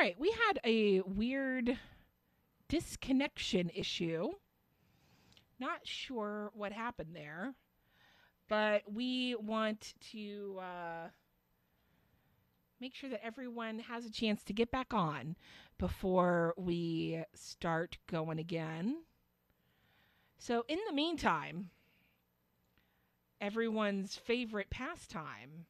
right, we had a weird disconnection issue. Not sure what happened there, but we want to make sure that everyone has a chance to get back on before we start going again. So in the meantime, everyone's favorite pastime.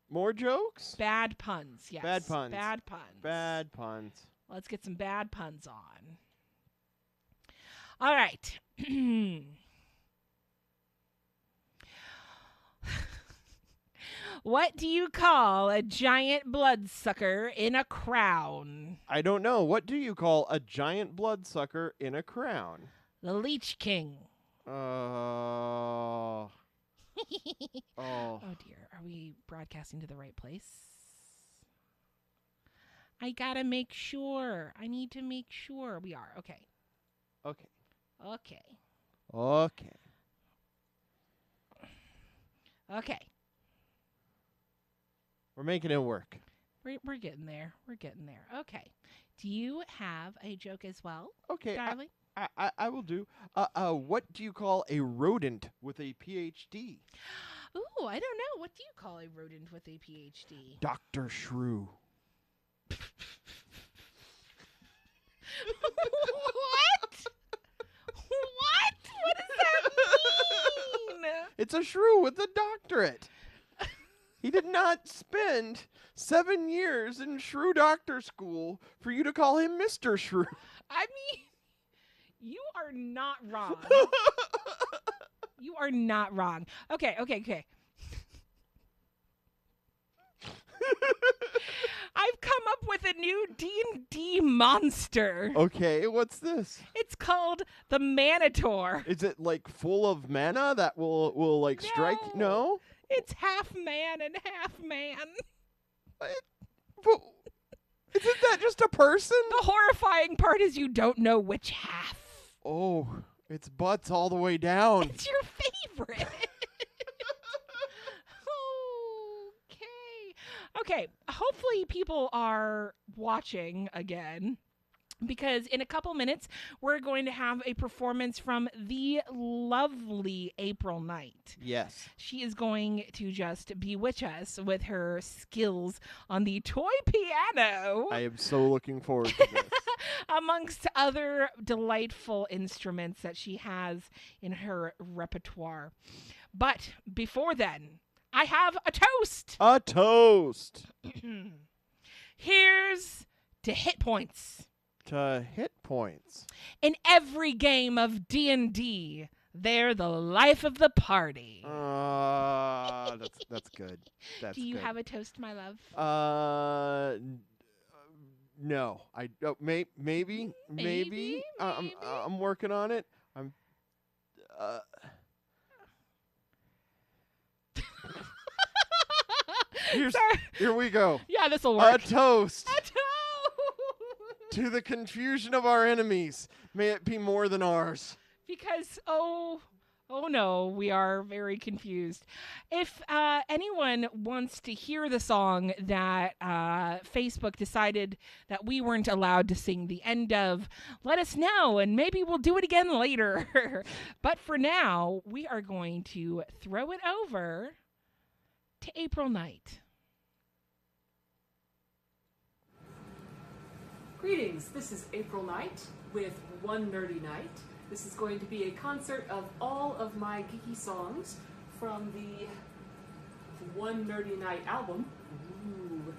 More jokes? Bad puns, yes. Bad puns. Bad puns. Bad puns. Let's get some bad puns on. All right. What do you call a giant bloodsucker in a crown? I don't know. What do you call a giant bloodsucker in a crown? The Leech King. Oh. Oh dear. Are we broadcasting to the right place? I gotta make sure. I need to make sure we are. Okay. Okay. Okay. Okay. Okay. We're making it work. We're getting there. We're getting there. Okay. Do you have a joke as well, Okay. darling? I will do. What do you call a rodent with a PhD? Ooh, I don't know. What do you call a rodent with a PhD? Dr. Shrew. What? What? What does that mean? It's a shrew with a doctorate. He did not spend 7 years in shrew doctor school for you to call him Mr. Shrew. I mean, you are not wrong. You are not wrong. Okay. I've come up with a new D&D monster. Okay, what's this? It's called the Manitor. Is it like full of mana that will like strike? No. It's half man and half man. But isn't that just a person? The horrifying part is you don't know which half. Oh, it's butts all the way down. It's your favorite. Okay, hopefully people are watching again, because in a couple minutes we're going to have a performance from the lovely Apryl Knight. Yes. She is going to just bewitch us with her skills on the toy piano. I am so looking forward to this. Amongst other delightful instruments that she has in her repertoire. But before then, I have a toast. A toast. Here's to hit points. To hit points. In every game of D&D, they're the life of the party. That's good. That's Do you good. have a toast, my love? No. Maybe. Maybe? I'm working on it. Here we go. Yeah, this'll work. A toast. A toast. To the confusion of our enemies, may it be more than ours. Because, oh no, we are very confused. If anyone wants to hear the song that Facebook decided that we weren't allowed to sing the end of, let us know, and maybe we'll do it again later. But for now, we are going to throw it over to Apryl Knight. Greetings, this is Apryl Knight with One Nerdy Night. This is going to be a concert of all of my geeky songs from the One Nerdy Night album. Ooh.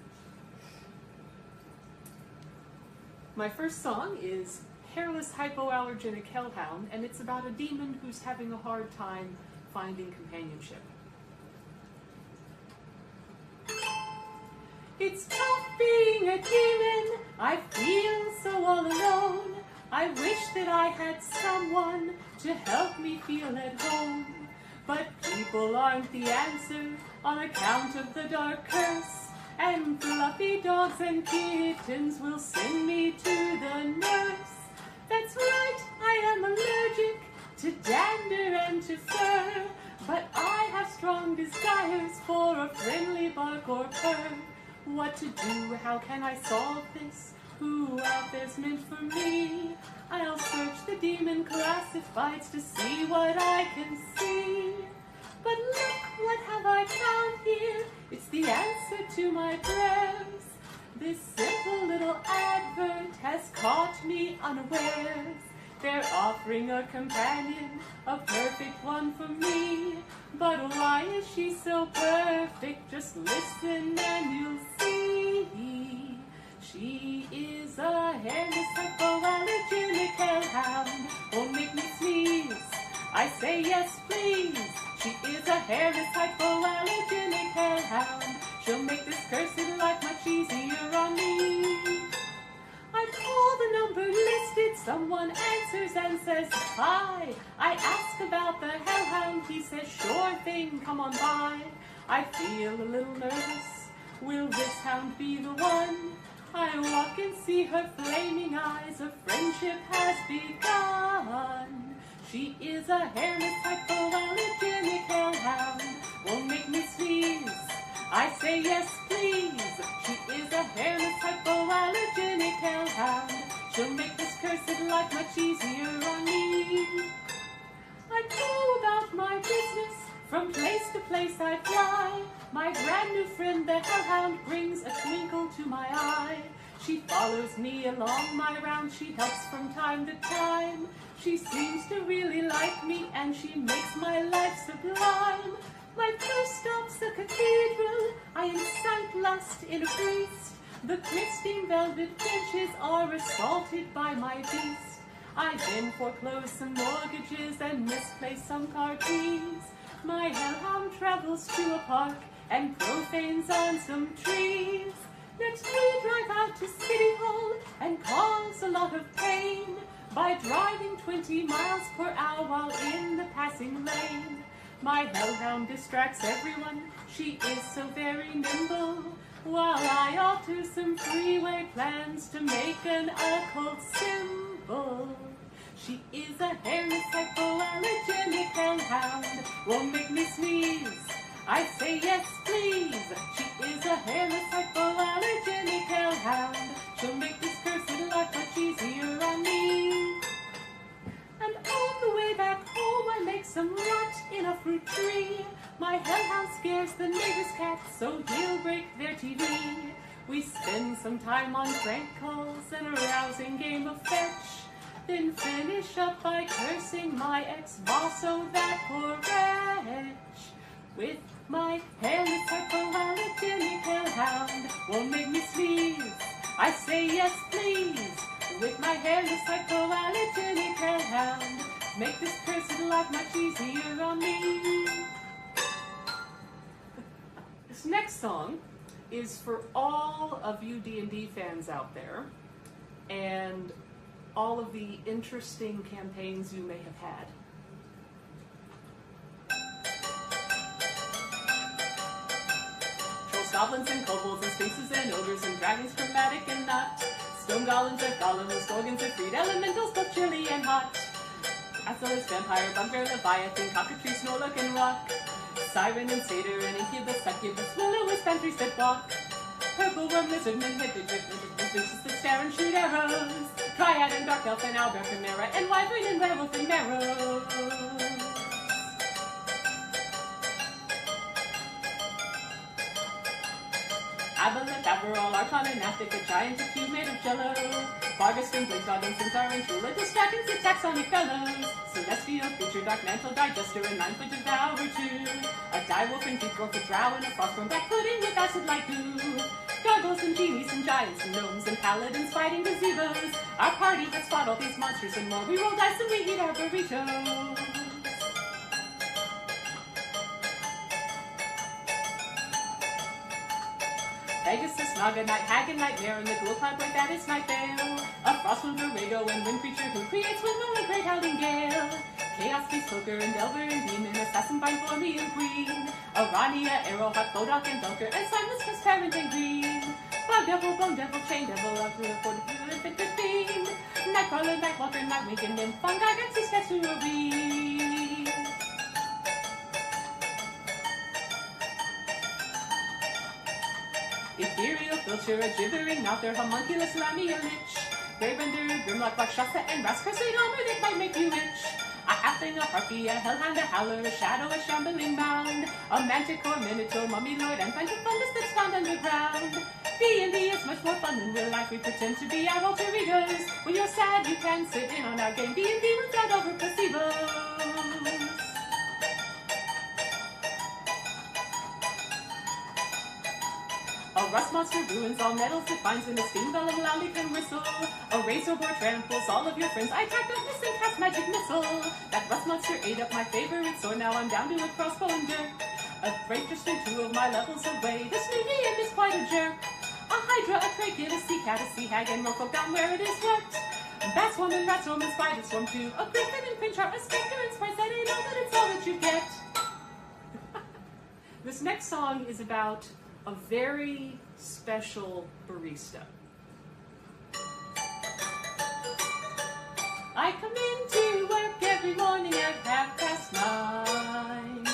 My first song is Hairless Hypoallergenic Hellhound, and it's about a demon who's having a hard time finding companionship. It's tough being a demon, I feel so all alone. I wish that I had someone to help me feel at home. But people aren't the answer on account of the dark curse. And fluffy dogs and kittens will send me to the nurse. That's right, I am allergic to dander and to fur. But I have strong desires for a friendly bark or purr. What to do? How can I solve this? Who out there's meant for me? I'll search the demon classifieds to see what I can see. But look, what have I found here? It's the answer to my prayers. This simple little advert has caught me unawares. They're offering a companion, a perfect one for me. But why is she so perfect? Just listen and you'll see. She is a hairless hypoallergenic hellhound. Won't make me sneeze. I say yes, please. She is a hairless hypoallergenic hellhound. She'll make this cursed life much easier on me. I call the number listed, someone answers and says hi. I ask about the hellhound, he says sure thing, come on by. I feel a little nervous, will this hound be the one? I walk and see her flaming eyes, a friendship has begun. She is a hairless hypoallergenic hellhound, won't make me sneeze. I say yes, please. She is a hairless hypoallergenic hellhound. She'll make this cursed life much easier on me. I go about my business, from place to place I fly. My brand new friend, the hellhound, brings a twinkle to my eye. She follows me along my round, she helps from time to time. She seems to really like me, and she makes my life sublime. My first stop's a cathedral, I incite lust in a priest. The Christine velvet benches are assaulted by my beast. I then foreclose some mortgages and misplace some car keys. My hellhound travels to a park and profanes on some trees. Next we drive out to City Hall and cause a lot of pain by driving 20 miles per hour while in the passing lane. My hellhound distracts everyone, she is so very nimble, while I alter some freeway plans to make an occult symbol. She is a hairless hypoallergenic hellhound, won't make me sneeze. I say yes, please. She is a hairless hypoallergenic hellhound. She'll make this cursed life much easier on me. And on the way back home, I make some rot in a fruit tree. My hellhound scares the neighbor's cat, so he'll break their TV. We spend some time on prank calls and a rousing game of fetch, then finish up by cursing my ex-boss, oh that poor wretch. With my hairless hypoallergenic hellhound, won't make me sneeze. I say yes, please. With my hairless hypoallergenic hellhound, make this cursed life much easier on me. This next song is for all of you D&D fans out there, and all of the interesting campaigns you may have had. Trolls, goblins, and kobolds, and sphinxes, and ogres, and dragons, chromatic and not. Stone golems, and golems, gorgons, and freed elementals, both chilly and hot. Azalus, vampire, bugbear, leviathan, cockatrice, snorlock, and rock. Siren and satyr, and incubus, succubus, will-o-wisp, pantries that walk. Purple worm, lizard, man, hippies, vicious that stare and shoot arrows. Dryad and dark elf and owlbear, chimera, and wyvern and werewolf and marrow. Aboleth, Averall, Archon, and Athic, a giant, a cube made of jello. Vargas, String, Blade, God, and Centaur, and Shula, Distractants, and taxonic fellows. Celestial creature, dark mantle, digester, and 9-foot devourer too. A direwolf and deep dwarf, a drow, and a frostborn black pudding with acid like goo. Gargoyles and genies and giants and gnomes and paladins fighting gazebos. Our party has fought all these monsters and more. We roll dice and we eat our burritos. Pegasus, Naga, Night Hag, and Nightmare, and the Ghoul Cloud like that is Nightmare. A Frostmoon, Virago, and Wind Creature who creates windmill and great howling gale. Chaos Beast, Poker, and Delver, and Demon, Assassin, Bind, and Queen. Arania, Arrowhawk, Bodok, and Dunker, and Simon's Transparent and Green. Bog Devil, Bone Devil, Chain Devil, Up to the 15. Nightcrawler, Nightwalker, Nightwing, and Nymph, Fungi, Gexy, Sketchery. ethereal filter, a gibbering mouth, their homunculus, lammy, a lich. Grey render, grimlock, black shasta, and rascasade armor that might make you rich. A halfling, a harpy, a hellhound, a howler, a shadow, a shambling mound, a manticore, minotaur, mummy lord, and plenty fungus that's found underground. D&D is much more fun than real life. We pretend to be our alter egos. When you're sad, you can sit in on our game D&D without over placebos. A rust monster ruins all metals it finds in the steam golem loudly can whistle. A razor board tramples all of your friends. I attack a miss and cast magic missile. That rust monster ate up my favorite sword. Now I'm down to a crossbow and dirk. A freight just in 2 of my levels away. This new DM is quite a jerk. A hydra, a craic, a sea cat, a sea hag, and merfolk down where it is worked. Bat swarm and rat swarm and spider swarm too. A griffin and pinch a spectre and sprites that ain't all, but it's all that you get. This next song is about a very special barista. I come into work every morning at 9:30.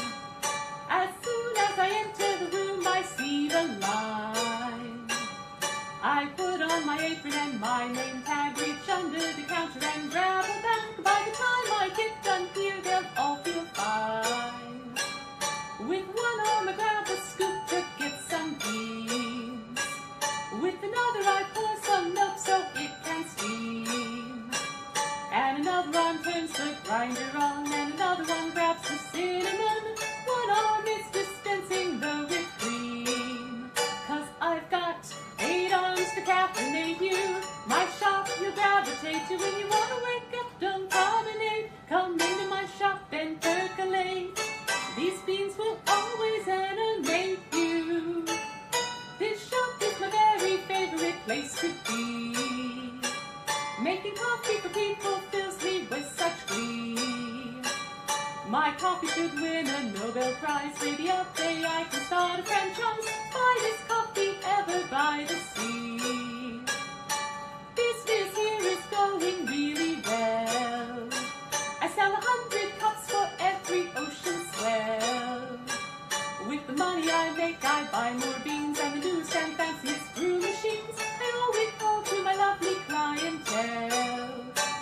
As soon as I enter the room, I see the line. I put on my apron and my name tag, reach under the counter and grab a bag. By the time I get done here, they'll all feel fine. With one arm I grab a scoop to get some beans. With another I pour some milk so it can steam. And another arm turns the grinder on, and another one grabs the cinnamon. One arm is dispensing the whipped cream. 'Cause I've got 8 arms to caffeinate you. My shop you'll gravitate to. When you wanna wake up, don't carbonate. Come into my shop and percolate. These beans will always animate you. This shop is my very favorite place to be. Making coffee for people fills me with such glee. My coffee should win a Nobel Prize. Maybe a day I can start a franchise. Finest coffee ever by the sea. Business here is going really well. I sell 100 cups for every ocean swell. With the money I make, I buy more beans and the newest and fanciest brew machines. I owe it all to my lovely clientele.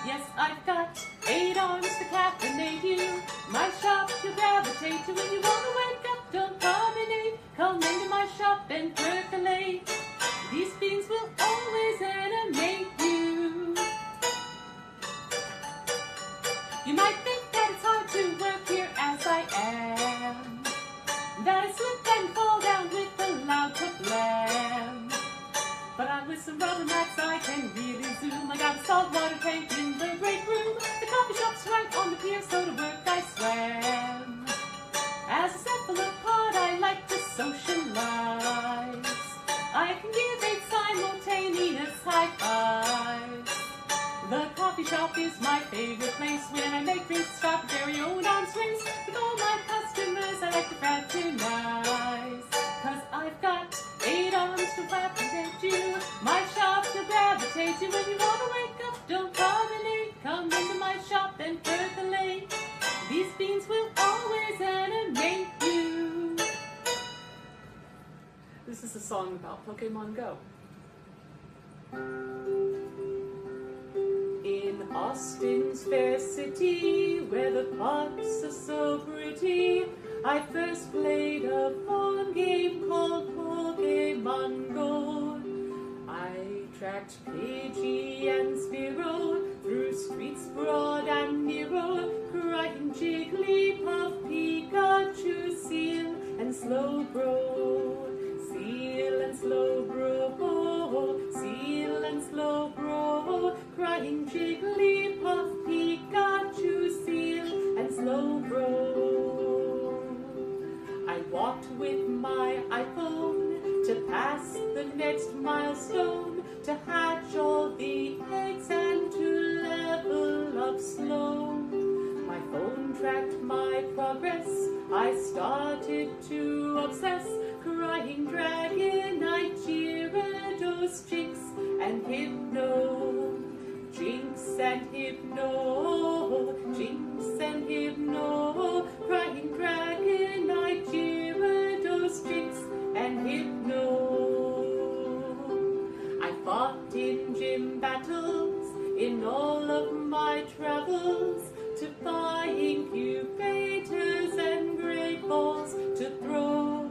Yes, I've got 8 arms to caffeinate you. My shop you'll gravitate to. When you wanna wake up, don't carbonate. Come into my shop and percolate. These beans will always animate you. You might think that it's hard to work here as I am, that I slip and fall down with a loud kablam. But I'm with some rubber mats I can really zoom. I got a saltwater tank in the break room. The coffee shop's right on the pier, so to work I swam. As a cephalopod I like to socialize. I can give 8 simultaneous high fives. The coffee shop is my favorite place. When I make drinks, stop at very own arms race. With all my customers, I like to fraternize. 'Cause I've got 8 arms to represent you. My shop to gravitate to. When you wanna wake up, don't carbonate. Come into my shop and percolate. These beans will always animate you. This is a song about Pokemon Go. In Austin's fair city, where the parks are so pretty, I first played a fun game called Pokemon Go. I tracked Pidgey and Spearow through streets broad and narrow, crying Jigglypuff, Pikachu, Seal, and Slowbro. Seal and Slowbro, Seal and Slowbro, crying Jigglypuff, Pikachu, Seal, and Slowbro. I walked with my iPhone to pass the next milestone, to hatch all the eggs and to level up slow. My phone tracked my progress, I started to obsess, crying Dragonite, Gyarados, Jinx, and Hypno. Jinx and Hypno, Jinx and Hypno, crying Dragonite, Gyarados, Jinx, and Hypno. all of my travels to buy incubators and great balls to throw.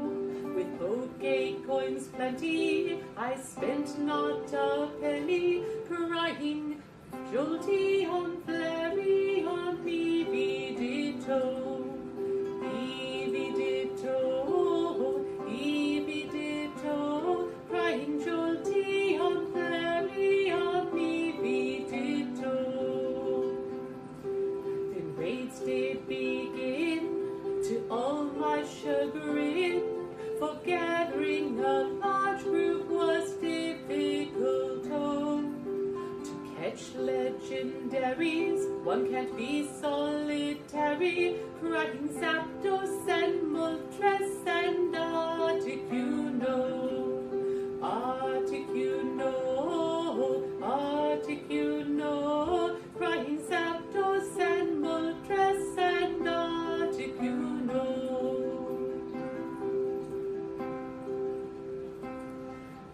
With bouquet coins plenty, I spent not a penny, crying jolty on flary on Evie ditto. Evie ditto, Evie ditto, crying jolty on flary on Evie ditto. Then raids did begin, to all my chagrin, for gathering a large group was difficult. To catch legendaries, one can't be solitary, crying Zapdos and Moltres and Articuno. Articuno, Articuno, crying Zapdos and Moltres and Articuno.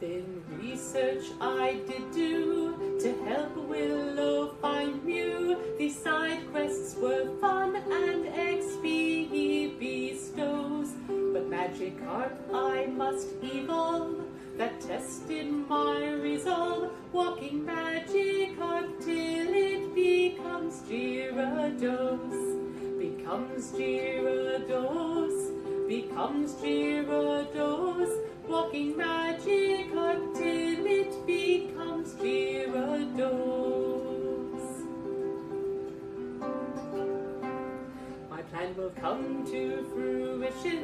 Then research I did do to help Willow find Mew. These side quests were fun and XP he bestows, but Magikarp I must evolve. That tested my resolve, walking Magikarp till it becomes Gyarados. Becomes Gyarados, becomes Gyarados, walking Magikarp till it becomes Gyarados. My plan will come to fruition,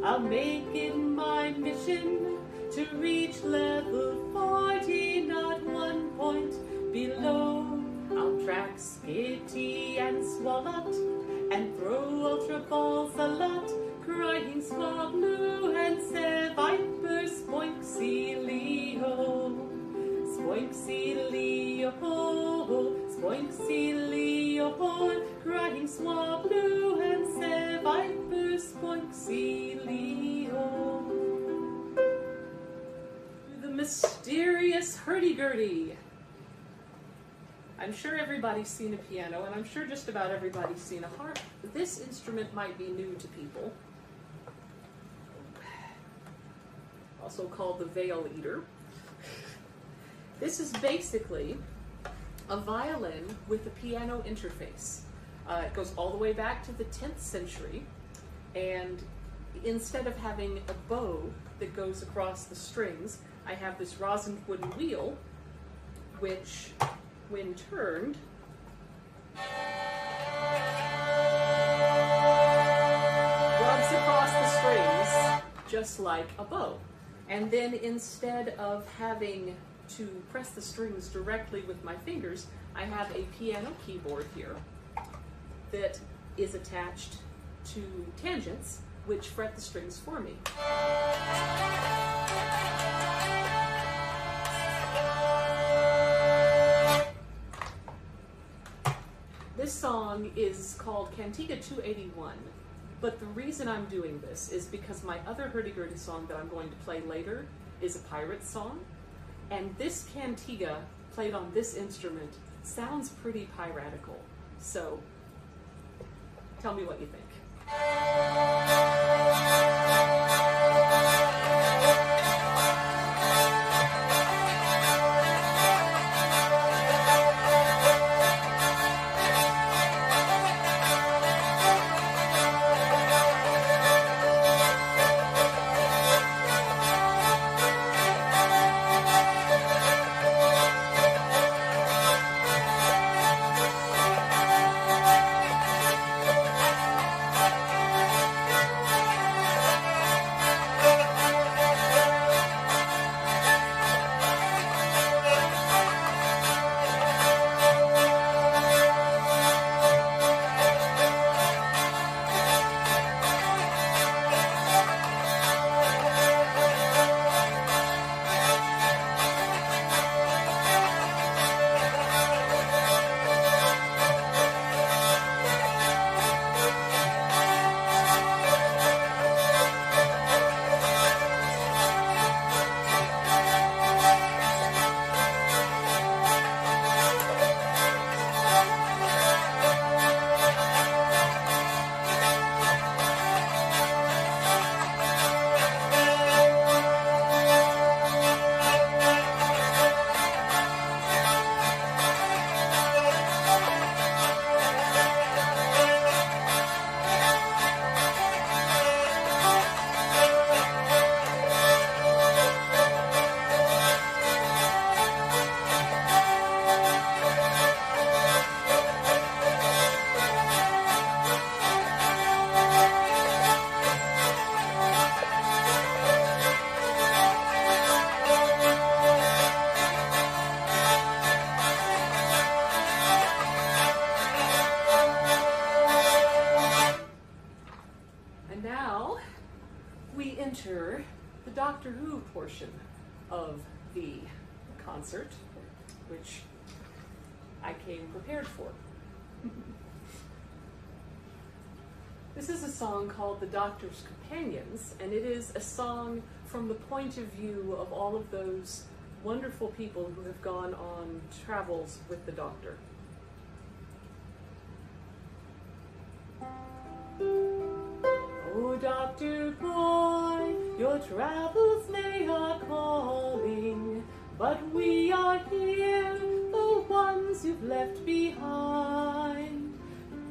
I'll make it my mission to reach level 40, not 1 point below. I'll track Skitty and Swalot and throw Ultra Balls a lot, crying Swablu and Seviper, Spoinksy Leo. Spoinksy Leo, Spoinksy Leo, crying Swablu and Seviper, Spoinksy Leo. The mysterious hurdy-gurdy. I'm sure everybody's seen a piano, and I'm sure just about everybody's seen a harp. This instrument might be new to people. Also called the Veil Eater. This is basically a violin with a piano interface. It goes all the way back to the 10th century, and instead of having a bow that goes across the strings, I have this rosin wooden wheel, which, when turned, rubs across the strings just like a bow. And then instead of having to press the strings directly with my fingers, I have a piano keyboard here that is attached to tangents, which fret the strings for me. This song is called Cantiga 281, but the reason I'm doing this is because my other hurdy-gurdy song that I'm going to play later is a pirate song, and this cantiga played on this instrument sounds pretty piratical. So, tell me what you think. portion of the concert, which I came prepared for. This is a song called The Doctor's Companions, and it is a song from the point of view of all of those wonderful people who have gone on travels with the Doctor. Oh, Doctor boy, your travels they are calling, but we are here, the ones you've left behind.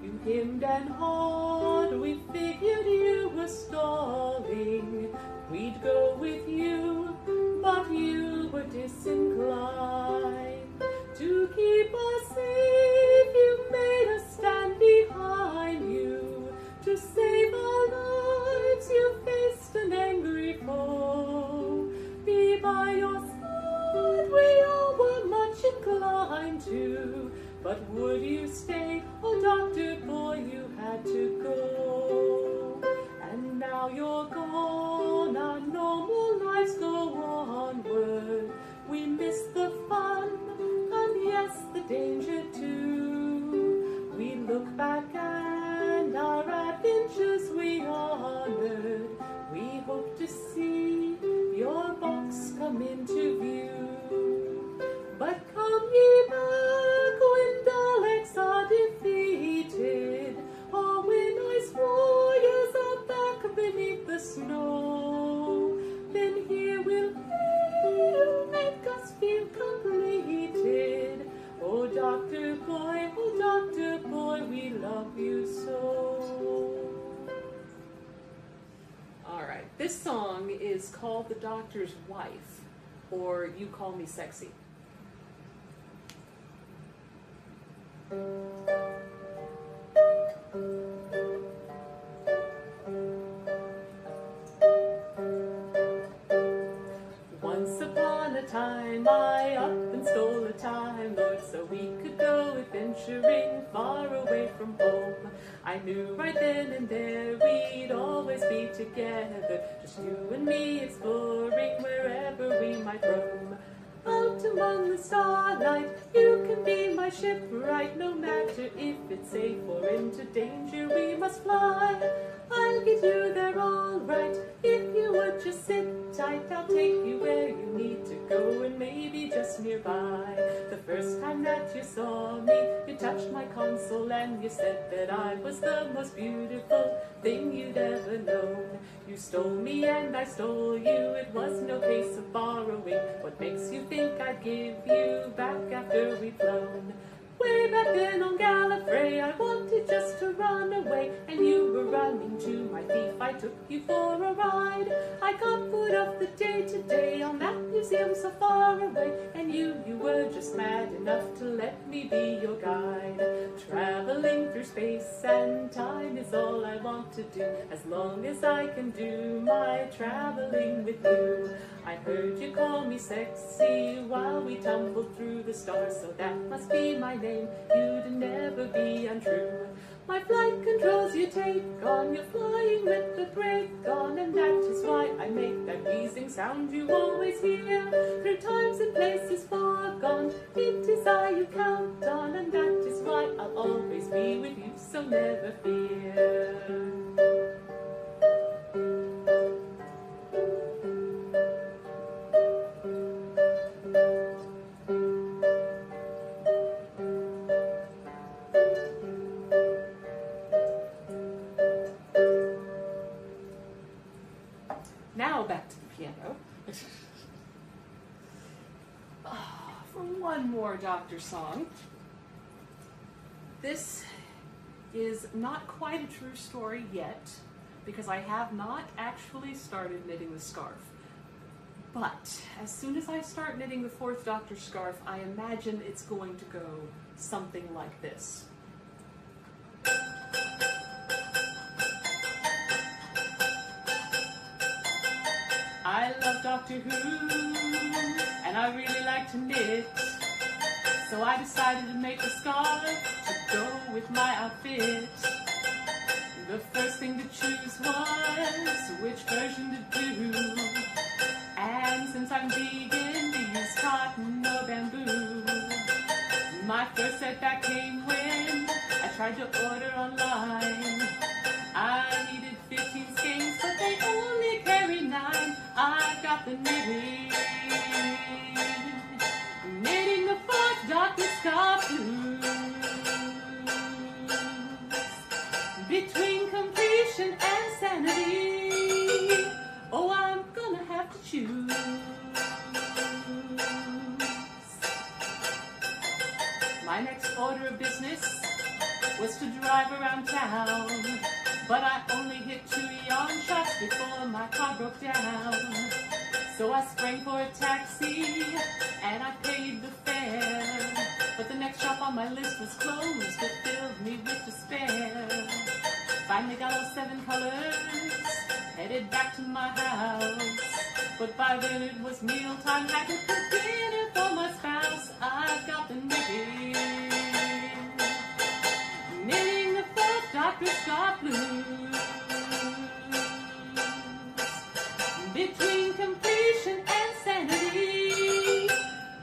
You hemmed and hawed, we figured you were stalling. We'd go with you, but you were disinclined. To keep us safe, you made us stand behind you. To save our lives, you faced an angry foe. Be by your side, we all were much inclined to. But would you stay? Oh, Doctor boy, you had to go. And now you're gone, our normal lives go onward. We miss the fun, and yes, the danger too. We look back and our adventures we honored. We hope to see your box come into view. But come ye back when Daleks are defeated, or when ice warriors are back beneath the snow. Then here we'll be, you make us feel completed. Oh, Doctor boy, we love you so. All right, this song is called The Doctor's Wife, or You Call Me Sexy. Once upon a time, I up and stole a Time Lord so we could go adventuring far away from home. I knew right then and there we'd always be together, just you and me exploring wherever we might roam. Out among the starlight, you can be my shipwright. No matter if it's safe or into danger, we must fly. I'll get you there all right. If you would just sit tight, I'll take you where you need to go, and maybe just nearby. The first time that you saw me, you touched my console and you said that I was the most beautiful thing you'd ever known. You stole me and I stole you, it was no case of borrowing. What makes you think I'd give you back after we'd flown? Way back then on Gallifrey, I wanted just to run away, and you were running to my thief. I took you for a ride. I got put off the day to day on that museum so far away, and you were just mad enough to let me be your guide. Traveling through space and time is all I want to do, as long as I can do my traveling with you. I heard you call me sexy while we tumbled through the stars, so that must be my name. You'd never be untrue. My flight controls you take on, you're flying with the Craic on, and that is why I make that wheezing sound you always hear. Through times and places far gone, it is I you count on, and that is why I'll always be with you, so never fear. Now back to the piano. For one more Doctor song. This is not quite a true story yet, because I have not actually started knitting the scarf. But as soon as I start knitting the fourth Doctor scarf, I imagine it's going to go something like this. I love Doctor Who, and I really like to knit, so I decided to make a scarf to go with my outfit. The first thing to choose was which version to do, and time since I'm vegan to use cotton or bamboo. My first setback came when I tried to order online. I needed 15 skeins, but they only carry 9. I got the knitting. Knitting the 4th Dr. Scott blues. Between completion and sanity, oh, I'm gonna have to choose. My next order of business was to drive around town, but I only hit 2 yarn shops before my car broke down. So I sprang for a taxi and I paid the fare, but the next shop on my list was closed. It filled me with despair. Finally got all 7 colors, headed back to my house, but by then it was mealtime. Had to cook dinner for my spouse. I got the knitting. Knitting the 4th Dr. Scott blues. Between completion and sanity,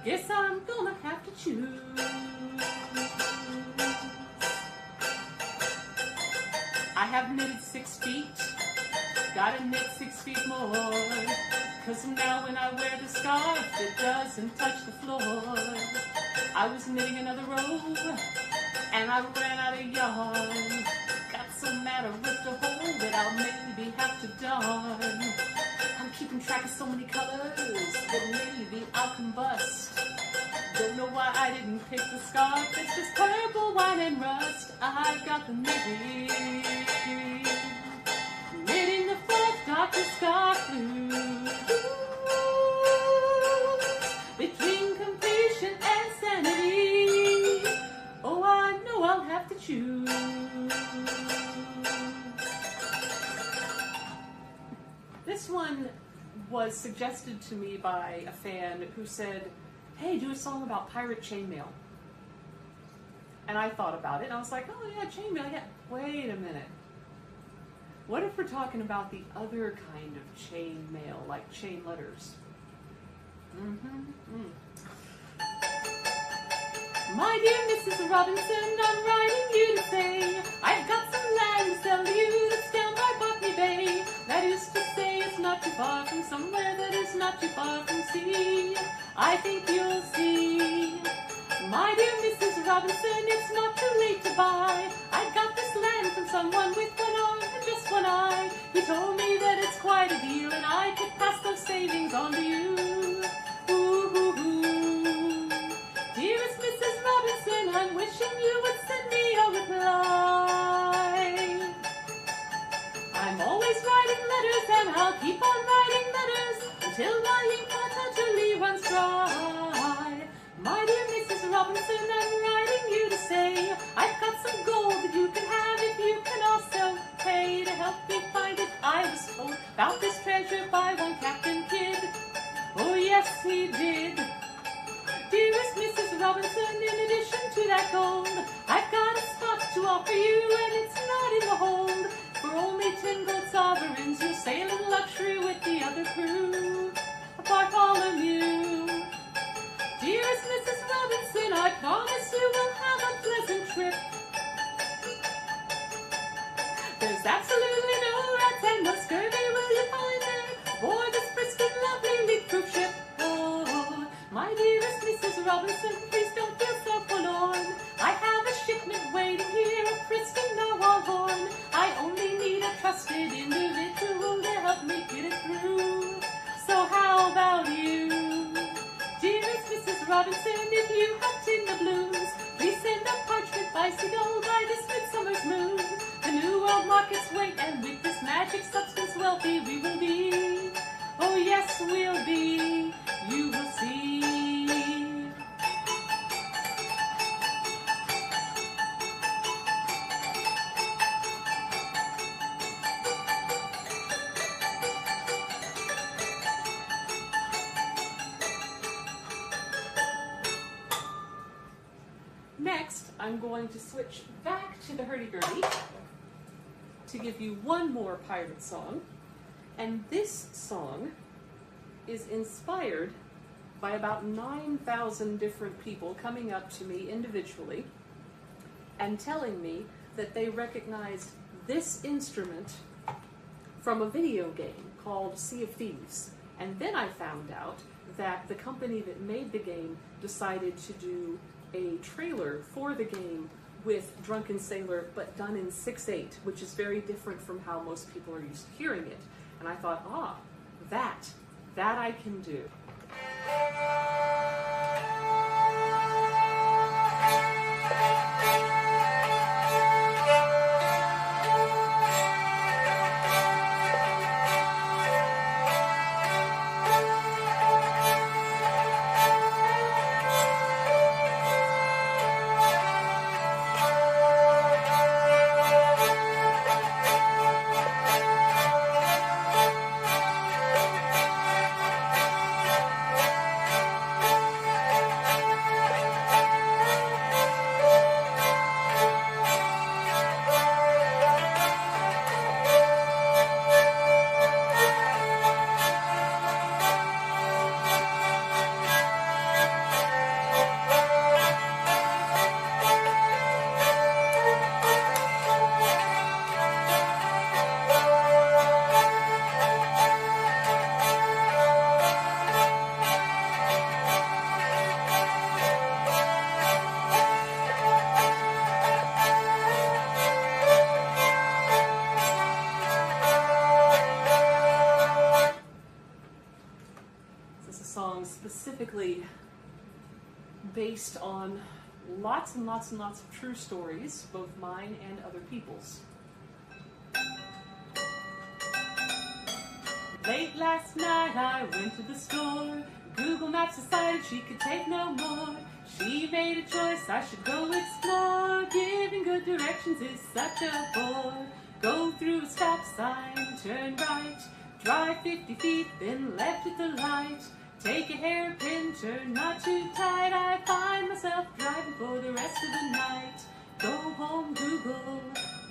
guess I'm gonna have to choose. I have knitted 6 feet, gotta knit 6 feet more, 'cause now when I wear the scarf, it doesn't touch the floor. I was knitting another robe, and I ran out of yarn. Got so mad I ripped a hole that I'll maybe have to darn. I'm keeping track of so many colors that maybe I'll combust. Don't know why I didn't pick the scarf. It's just purple, wine, and rust. I've got the knitting. Knitting the 4th Dr. Scott blues. Between completion and sanity, oh, I know I'll have to choose. This one was suggested to me by a fan who said, hey, do a song about pirate chainmail. And I thought about it, and I was like, oh yeah, chainmail, yeah. Wait a minute. What if we're talking about the other kind of chainmail, like chain letters? My dear Mrs. Robinson, I'm writing you to say I've got some land to sell to you that's down by Botany Bay. That is to say, it's not too far from somewhere that is not too far from sea. I think you'll see. My dear Mrs. Robinson, it's not too late to buy. I got this land from someone with one arm and just one eye. He told me that it's quite a deal and I could pass those savings on to you. Ooh, ooh, ooh. Dearest Mrs. Robinson, I'm wishing you would send me a reply. I'm always writing letters and I'll keep on writing letters until my ink utterly runs dry. My dear Mrs. Robinson, I'm writing you to say I've got some gold that you can have if you can also pay to help me find it. I was told about this treasure by one Captain Kidd. Oh yes, he did. Dearest Mrs. Robinson, in addition to that gold, I've got a spot to offer you, and it's not in the hold. For only 10 gold sovereigns, you'll sail in luxury with the other crew. Bartholomew. Dearest Mrs. Robinson, I promise you will have a pleasant trip. There's absolutely no rats and no scurvy will you find there aboard this brisk and lovely leak-proof ship. Oh, my dearest Mrs. Robinson, please don't feel so forlorn. I have a shipment waiting here, a pristine narwhal horn. I only need a trusted individual to help me get it through. So how about you? Dearest Mrs. Robinson, if you hunt in the blues, please send a parchment bicycle by this midsummer's moon. The new world markets wait, and with this magic substance wealthy we will be. Oh yes, we'll be. You will see. Next, I'm going to switch back to the hurdy-gurdy to give you one more pirate song. And this song is inspired by about 9,000 different people coming up to me individually and telling me that they recognized this instrument from a video game called Sea of Thieves. And then I found out that the company that made the game decided to do a trailer for the game with Drunken Sailor, but done in 6/8, which is very different from how most people are used to hearing it. And I thought, that I can do. Specifically based on lots and lots and lots of true stories, both mine and other people's. Late last night I went to the store. Google Maps decided she could take no more. She made a choice, I should go explore. Giving good directions is such a bore. Go through a stop sign, turn right. Drive 50 feet, then left at the light. Take a hairpin, turn not too tight. I find myself driving for the rest of the night. Go home, Google,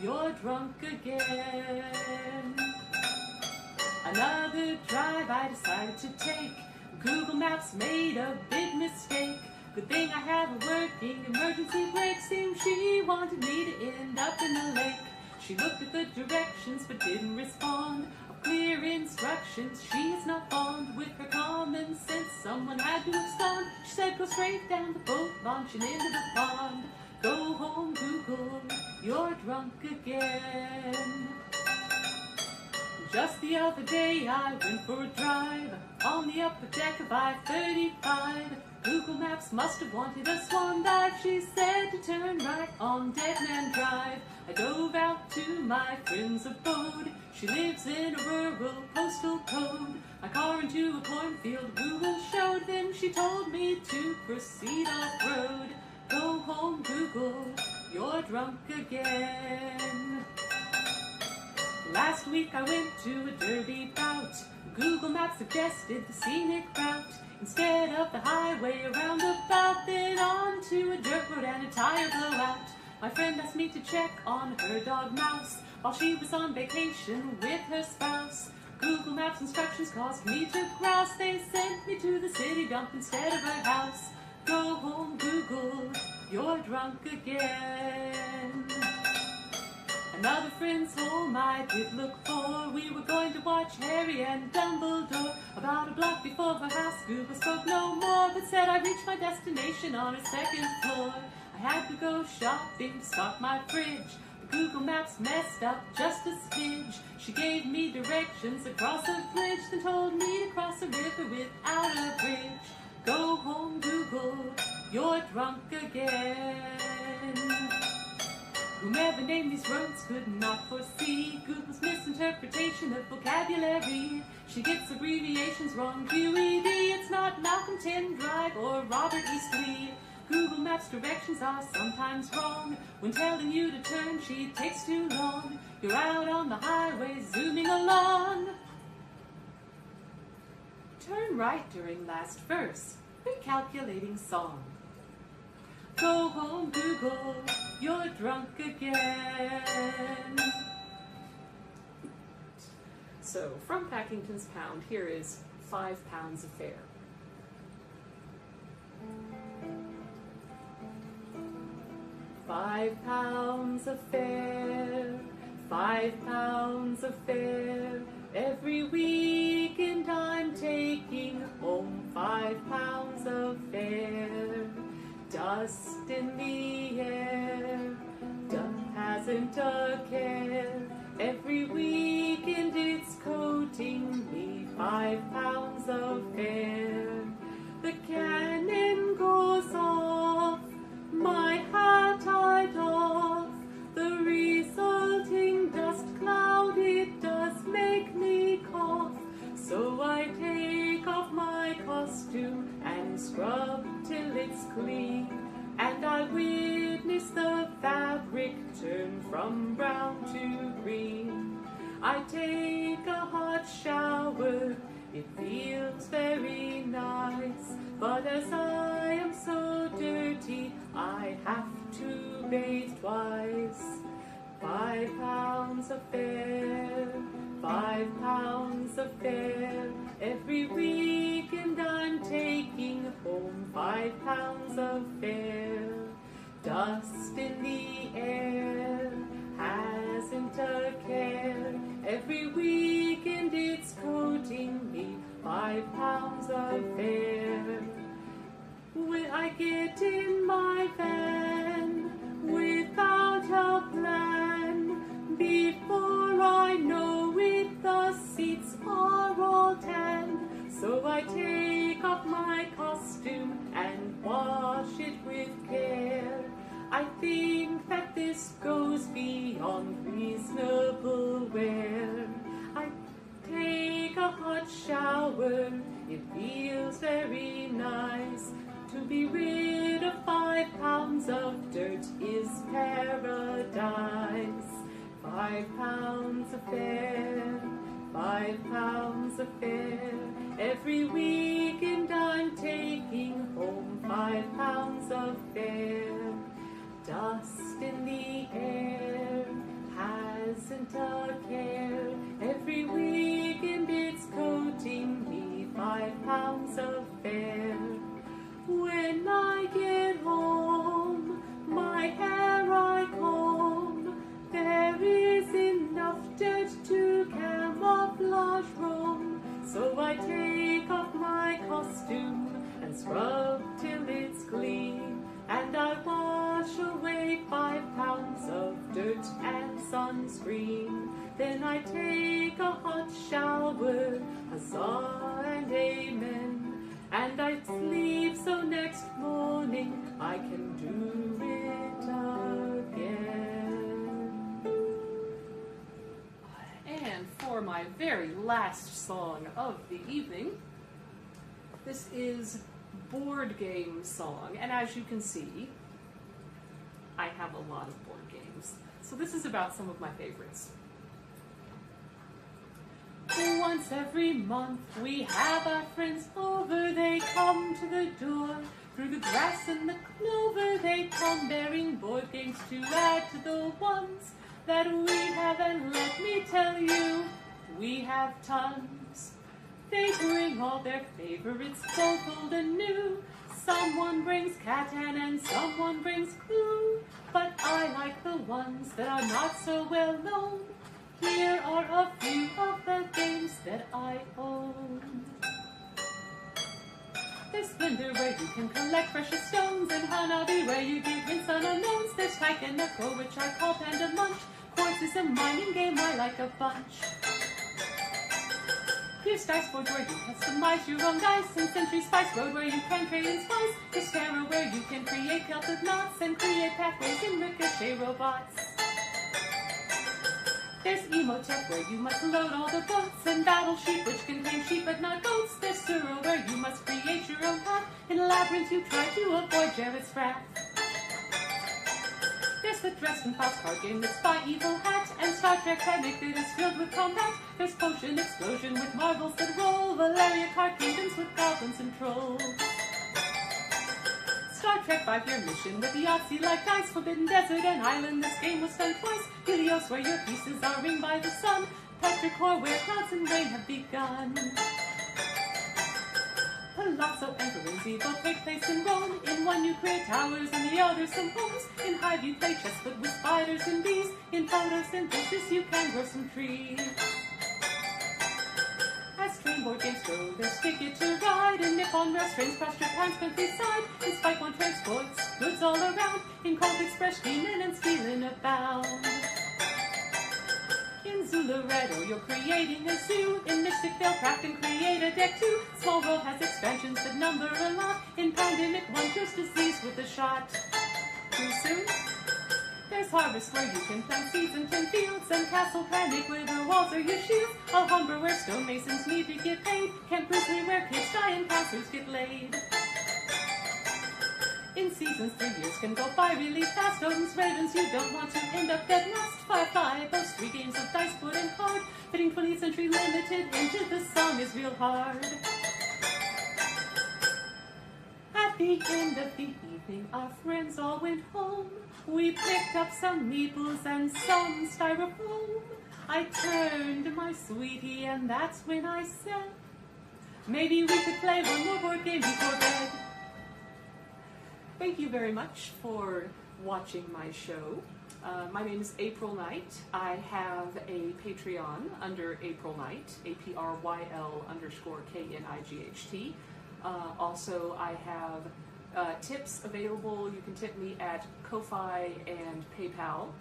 you're drunk again. Another drive I decided to take. Google Maps made a big mistake. Good thing I have a working emergency brake. Seems she wanted me to end up in the lake. She looked at the directions but didn't respond. Clear instructions, she's not fond. With her common sense, someone had to abscond. She said, go straight down the boat, launching into the pond. Go home, Google, you're drunk again. Just the other day, I went for a drive on the upper deck of I-35. Google Maps must have wanted a swan dive. She said to turn right on Dead Man Drive. I dove out to my friend's abode. She lives in a rural postal code. My car into a cornfield Google showed. Then she told me to proceed off-road. Go home, Google, you're drunk again. Last week I went to a derby bout. Google Maps suggested the scenic route. Instead of the highway around about, then on to a dirt road and a tire blowout. My friend asked me to check on her dog Mouse while she was on vacation with her spouse. Google Maps instructions caused me to grouse. They sent me to the city dump instead of her house. Go home, Google, you're drunk again. Another friend's home I did look for. We were going to watch Harry and Dumbledore. About a block before her house, Google spoke no more, but said I reached my destination on a second floor. I had to go shopping to stock my fridge. But Google Maps messed up just a smidge. She gave me directions across a bridge, then told me to cross a river without a bridge. Go home, Google, you're drunk again. Whomever named these roads could not foresee Google's misinterpretation of vocabulary. She gets abbreviations wrong, QED. It's not Malcolm Ten Drive or Robert East Lee. Google Maps directions are sometimes wrong. When telling you to turn, she takes too long. You're out on the highway zooming along. Turn right during last verse. Recalculating song. Go home, Google, you're drunk again. So, from Packington's Pound, here is 5 pounds of fare. £5 of fare, 5 pounds of fare. Every weekend I'm taking home 5 pounds of fare. Dust in the air, dust hasn't a care. Every weekend it's coating me 5 pounds of fare. The cannon goes off, my hat I doff. The resulting dust cloud, it does make me cough. So I take off my costume and scrub till it's clean, and I witness the fabric turn from brown to green. I take a hot shower, it feels very nice, but as I am so dirty, I have to bathe twice. 5 pounds of fare, 5 pounds of fare. Every weekend I'm taking home 5 pounds of fare. Dust in the air hasn't a care. Every weekend it's coating me 5 pounds of fare. When I get in my van without a plan, before I know it the seats are all tan. So I take off my costume and wash it with care. I think that this goes beyond reasonable wear. I take a hot shower, it feels very nice. To be rid of 5 pounds of dirt is paradise. 5 pounds of fare, 5 pounds of fare. Every weekend I'm taking home 5 pounds of fare. Dust in the air hasn't a care. Every weekend it's coating me 5 pounds of fare. When I get home, my hair I comb. There is enough dirt to camouflage roam. So I take off my costume and scrub till it's clean, and I wash away 5 pounds of dirt and sunscreen. Then I take a hot shower, huzzah and amen. And I sleep so next morning I can do it again. And for my very last song of the evening, this is board game song. And as you can see, I have a lot of board games. So this is about some of my favorites. Once every month we have our friends over. They come to the door. Through the grass and the clover they come, bearing board games to add to the ones that we have. And let me tell you, we have tons. They bring all their favorites, both old and new. Someone brings Catan and someone brings Clue, but I like the ones that are not so well known. Here are a few of the games that I own. There's Splendor, where you can collect precious stones, and Hanabi, where you dig hints on unknowns. There's Tyke and Necro, which I call Panda Munch. Quartz is a mining game I like a bunch. Here's Dice Forge, where you customize your own dice, and Century Spice Road, where you can trade and spice. There's Terra, where you can create Celtic knots and create pathways in Ricochet robots. There's Emotech, where you must load all the boats, and Battle Sheep, which contains sheep but not goats. There's Suro, where you must create your own path. In a labyrinth you try to avoid Jared's wrath. There's the Dresden Files card game that's by Evil Hat, and Star Trek Panic that is filled with combat. There's Potion Explosion with marbles that roll, Valeria Card Kingdoms with goblins and trolls. Star Trek 5-year mission with Yahtzee-like dice, Forbidden Desert and Island, this game was done twice. Helios, where your pieces are ringed by the sun. Petrichor, where clouds and rain have begun. Palazzo and Firenze both take place in Rome. In one you create towers, and the other some homes. In Hive you play chessboard with spiders and bees. In photosynthesis you can grow some trees. As train board games go, there's Ticket to Ride. In Nippon Rail, trains cross Japan's countryside. In Spike One transports goods all around. In Colt Express, scheming and stealing abound. In Zularedo, you're creating a zoo. In Mystic Vale, craft and create a deck too. Small World has expansions that number a lot. In Pandemic, one cures disease with a shot. Too soon? There's Harvest where you can plant seeds and tend fields. And Castle Panic where the walls are your shields. Alhambra where stonemasons need to get paid. Camp Grizzly where kids die and counselors get laid. In Seasons, 3 years can go by really fast. Odin's Ravens, you don't want to end up dead last. Firefly boasts 3 games of dice, wood, and card. Fitting 20th Century Limited into the song is real hard. At the end of the evening, our friends all went home. We picked up some meeples and some styrofoam. I turned to my sweetie, and that's when I said, maybe we could play one more board game before bed. Thank you very much for watching my show. My name is Apryl Knight. I have a Patreon under Apryl Knight, APRYL_KNIGHT. Also, I have tips available. You can tip me at Ko-Fi and PayPal.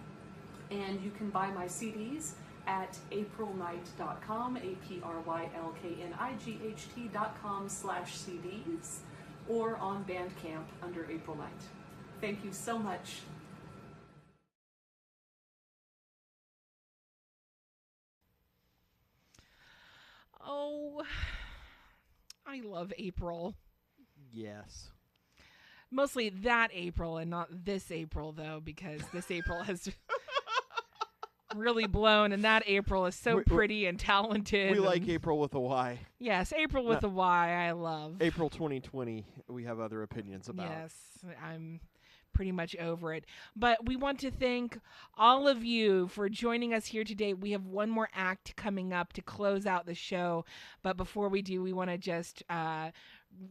And you can buy my CDs at aprylknight.com, APRYLKNIGHT.com/CDs, or on Bandcamp under Apryl Knight. Thank you so much. Oh, I love Apryl. Yes. Mostly that Apryl and not this Apryl, though, because this Apryl has really blown, and that Apryl is so pretty and talented. We like April with a Y. Yes, Apryl with a Y, I love. April 2020, we have other opinions about. Yes, I'm pretty much over it. But we want to thank all of you for joining us here today. We have one more act coming up to close out the show. But before we do, we want to just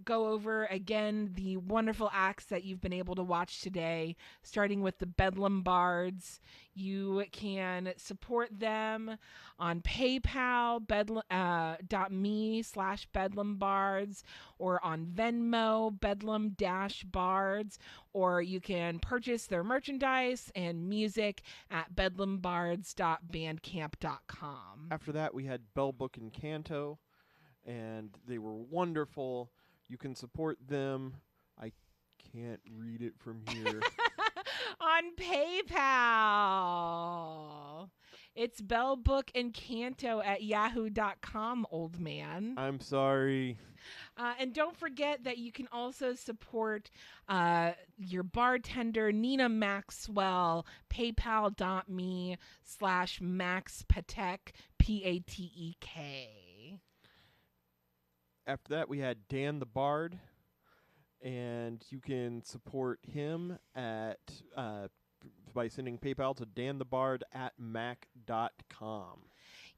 go over again the wonderful acts that you've been able to watch today, starting with the Bedlam Bards. You can support them on PayPal, me/BedlamBards, or on Venmo, Bedlam-Bards, or you can purchase their merchandise and music at bedlambards.bandcamp.com. After that, we had Bell Book and Canto, and they were wonderful. You can support them. I can't read it from here. On PayPal. It's bellbookandcanto@yahoo.com, old man. I'm sorry. And don't forget that you can also support your bartender, Nina Maxwell, paypal.me/maxpatek, PATEK. After that, we had Dan the Bard, and you can support him at by sending PayPal to danthebard@mac.com.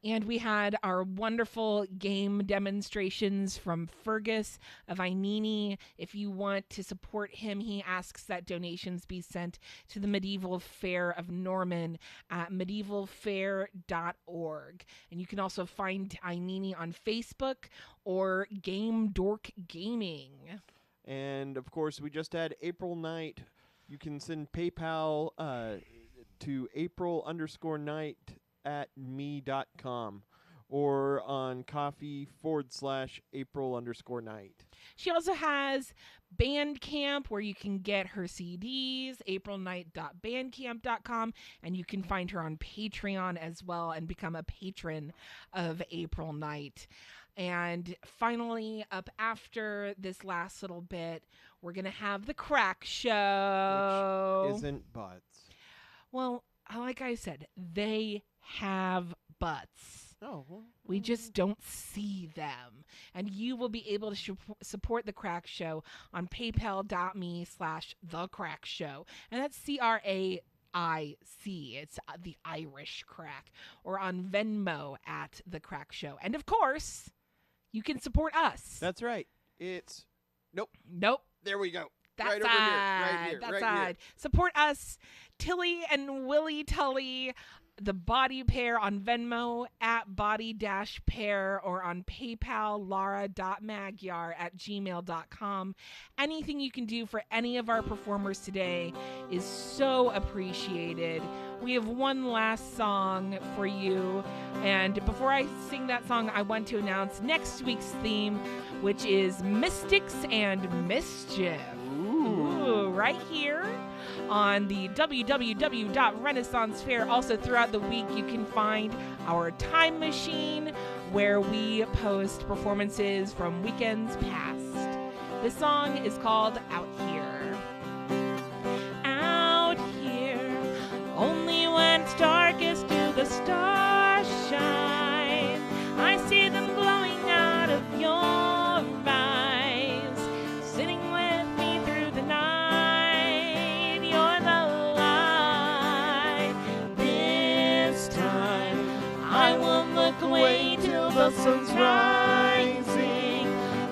And we had our wonderful game demonstrations from Fergus of Ainini. If you want to support him, he asks that donations be sent to the Medieval Fair of Norman at medievalfair.org. And you can also find Ainini on Facebook or Game Dork Gaming. And, of course, we just had Apryl Knight. You can send PayPal to April_Knight@me.com or on coffee/April_Knight. She also has Bandcamp where you can get her CDs, aprilknight.bandcamp.com, and you can find her on Patreon as well and become a patron of Apryl Knight. And finally, up after this last little bit, we're going to have the Craic Show. Which isn't butts. Well, like I said, they have butts. Oh, well. We just don't see them. And you will be able to support the Craic Show on paypal.me/thecraicshow. And that's CRAIC. It's the Irish Craic. Or on Venmo @the Craic Show. And of course, you can support us. That's right. It's nope. Nope. There we go. That right side. over here. Right here. That right side. here. Support us, Tilly and Willie Tully, the Bawdy Pear on Venmo at Bawdy-Pear, or on PayPal, lara.magyar@gmail.com. Anything you can do for any of our performers today is so appreciated. We have one last song for you. And before I sing that song, I want to announce next week's theme, which is Mystics and Mischief. Ooh, right here on the www.Renaissance Fair. Also, throughout the week, you can find our time machine where we post performances from weekends past. This song is called Out Here. Out here, only when it's darkest do the stars shine. I see them glowing out of your eyes, sitting with me through the night. You're the light. This time I won't look away till the sun's rising.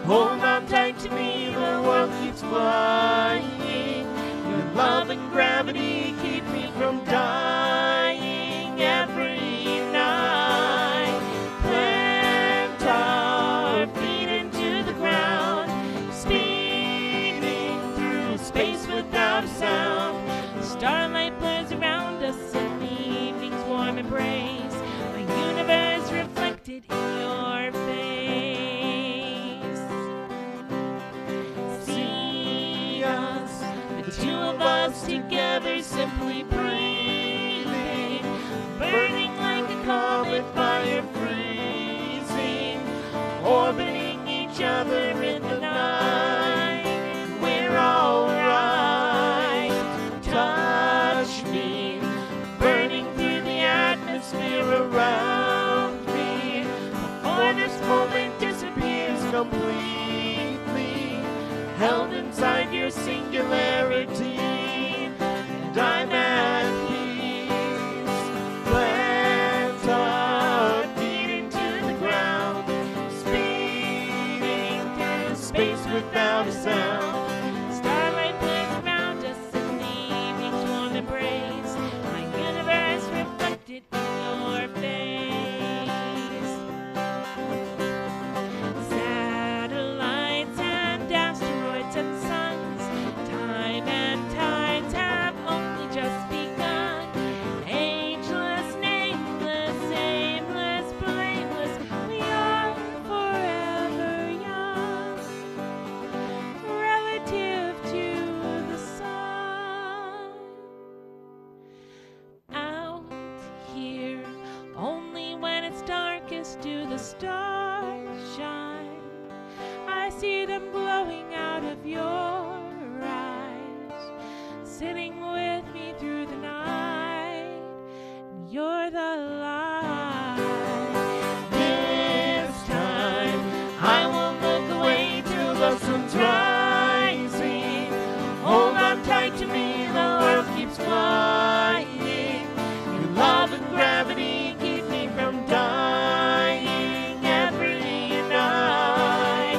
Hold on tight to me, the world keeps flying. Your love and gravity keep me from dying every night. Plant our feet into the ground, speeding through space without a sound. Starlight blurs around us in the evening's warm embrace. My universe reflected in your face. See us, the two of us together, simply breathing, burning like a comet, fire freezing, orbiting each other in the night. We're alright. Touch me, burning through the atmosphere around me, before this moment disappears completely, held inside your singularity, and I'm at peace. Plant our feet into the ground, speeding through space without a sound. Starlight plays around us in the evening's warm embrace. My universe reflected in your face. Satellites and asteroids and suns, time and tides have only just begun. Ageless, nameless, aimless, blameless, we are forever young, relative to the sun. Out here, only when it's darkest do the stars shine. I see them glowing out of your eyes, sitting with me through the night. You're the light. This time I won't look away till the sun's rising. Hold on tight to me, the world keeps flying. Your love and gravity keep me from dying every night.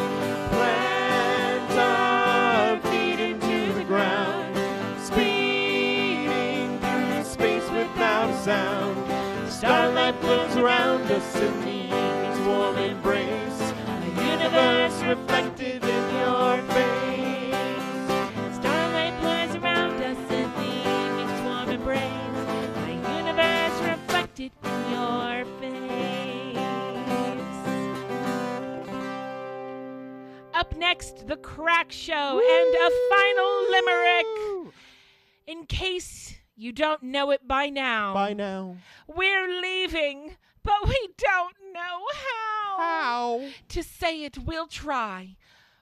Plant our feet into the ground, speeding through space without a sound. Starlight blows around us in the evening's warm embrace. The universe reflected in your face. Starlight blows around us in the evening's warm embrace. My universe reflected in your face. Up next, the Craic Show and a final limerick. In case you don't know it by now, we're leaving, but we don't know how. To say it, we'll try.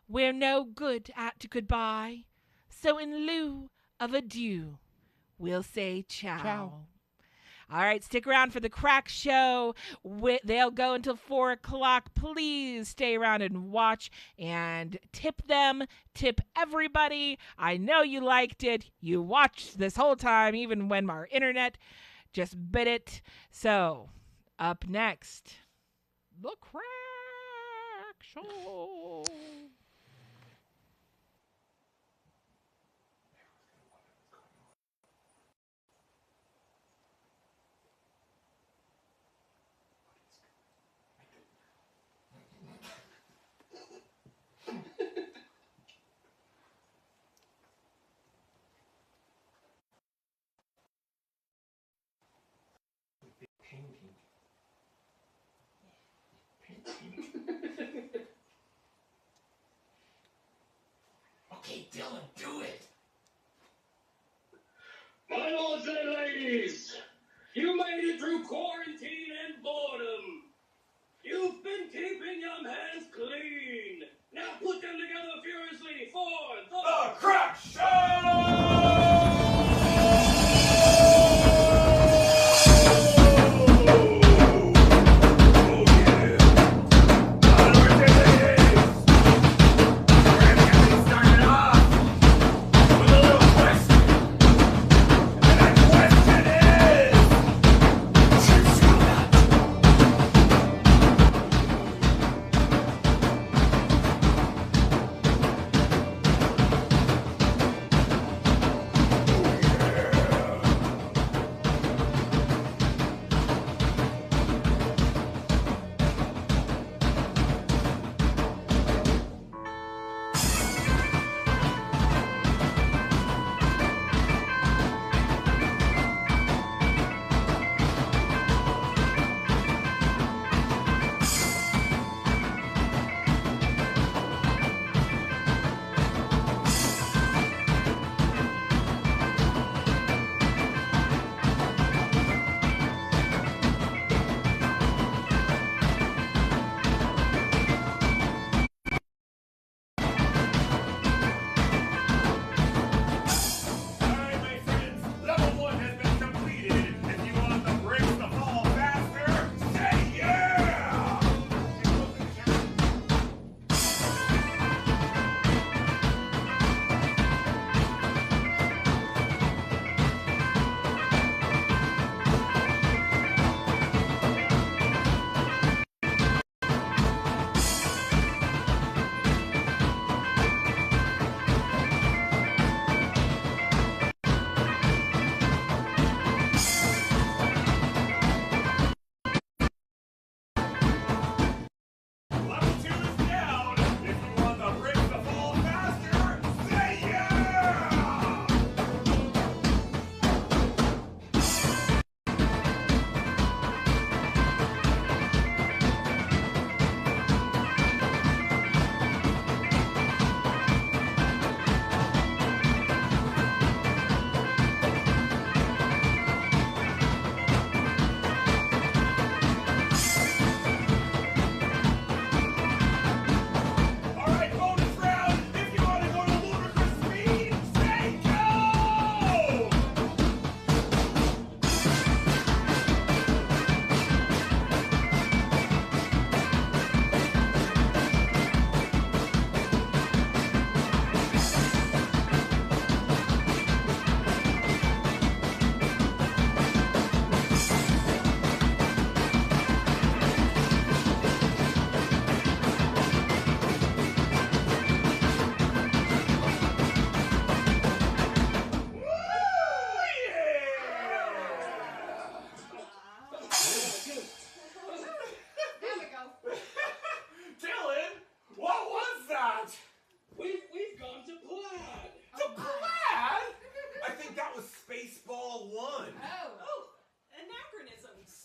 We're no good at goodbye. So in lieu of adieu, we'll say ciao. All right, stick around for the Craic Show. They'll go until 4 o'clock. Please stay around and watch and tip them. Tip everybody. I know you liked it. You watched this whole time, even when our internet just bit it. So, up next, the Craic Show. Dylan, do it. My lords and ladies, you made it through quarantine and boredom. You've been keeping your hands clean. Now put them together furiously for The Craic Show!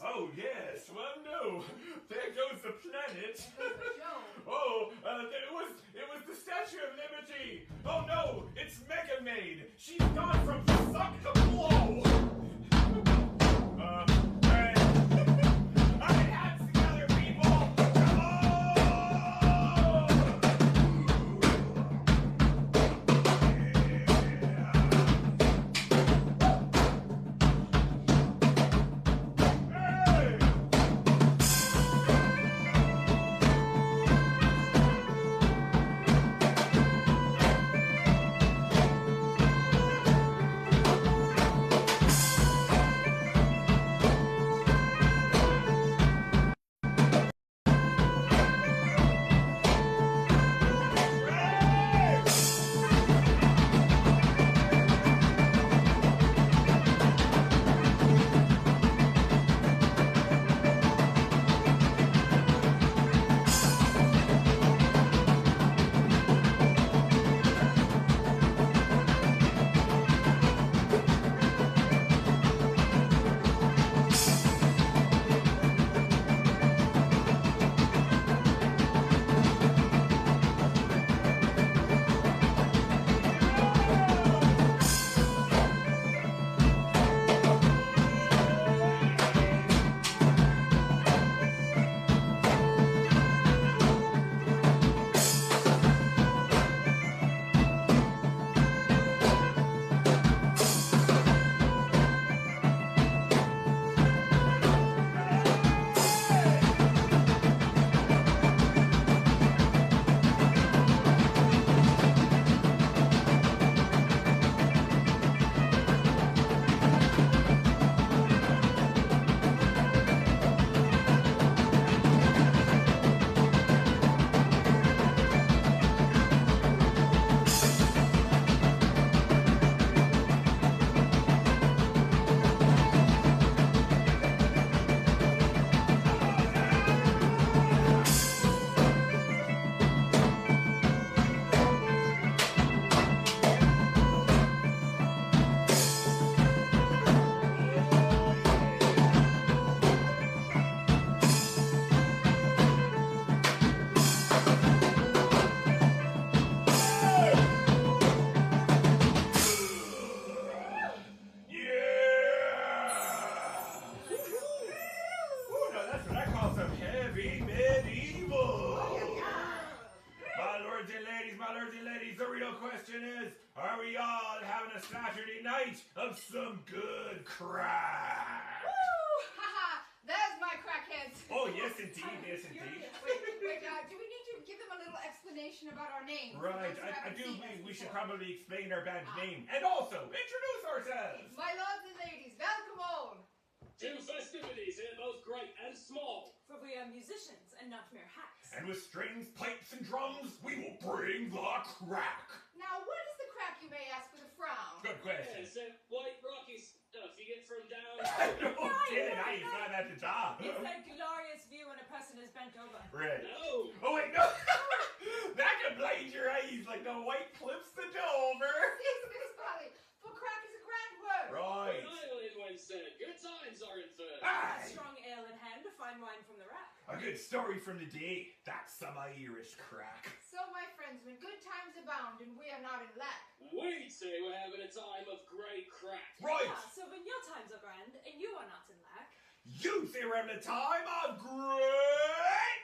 Oh, yes. Well, no. There goes the planet. Oh, it was the Statue of Liberty. Oh, no. It's Mega Maid. She's gone from suck to blow. Hey. All right, hands together, people. Come we all having a Saturday night of some good crack? Woo! Haha! There's my crackheads. Oh, yes, indeed, yes, indeed. Wait, do we need to give them a little explanation about our names? Right, I do believe we should probably explain our band's name and also introduce ourselves. My lords and ladies, welcome all. To festivities here, both great and small. For we are musicians and not mere hacks. And with strings, pipes, and drums, we will bring the crack. Now, what is the crack, you may ask with a frown? Good question. Yes, that white rocky stuff you get from down. No kidding, I ain't got at the top. It's that glorious view when a person is bent over. Right. No. Oh wait, no. That could blind your eyes like the white cliffs of Dover. Yes, Miss Polly, for crack is a grand word. Right. An island once said, good times are inferred. Aye. Strong ale in hand, fine wine from the rack. A good story from the day. That's some Irish crack. So, my friends, when good times abound and we are not in lack. We'd say we're having a time of great crack. Right. Ah, so when your times are grand and you are not in lack. You say we're having a time of great.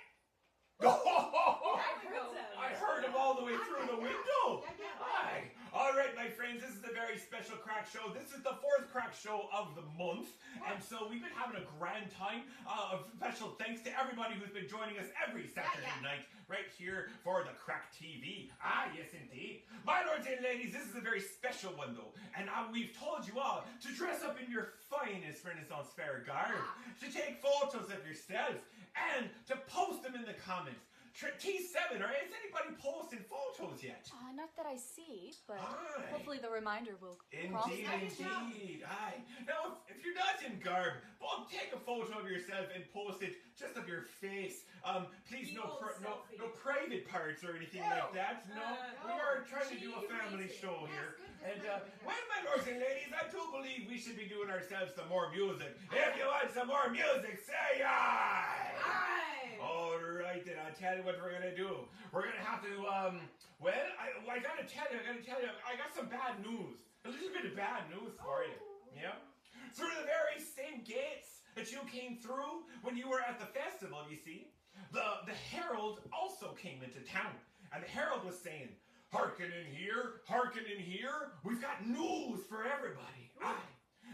I heard him all the way through the window. Hi. All right, my friends, this is a very special crack show. This is the 4th crack show of the month. And so we've been having a grand time. A special thanks to everybody who's been joining us every Saturday night right here for the Crack TV. Ah, yes, indeed. My lords and ladies, this is a very special one, though. And we've told you all to dress up in your finest Renaissance fair garb, to take photos of yourself, and to post them in the comments. T7, or has anybody posted photos yet? Not that I see, but Aye. hopefully the reminder will cross Indeed, that. indeed. Aye. Now, if you're not in garb, well, take a photo of yourself and post it just of your face. Please, The no, old selfie. no private parts or anything like that. No, we are trying to do a family G-rated. show here. Yes, And, good. well, my lords and ladies, I do believe we should be doing ourselves some more music. If you want some more music, say aye! Aye! All right, then I'll tell you what we're gonna do. We're gonna have to, I gotta tell you, I got some bad news. A little bit of bad news for you. Yeah? Through the very same gates that you came through when you were at the festival, you see, the herald also came into town. And the herald was saying, hearken in here, we've got news for everybody. Aye.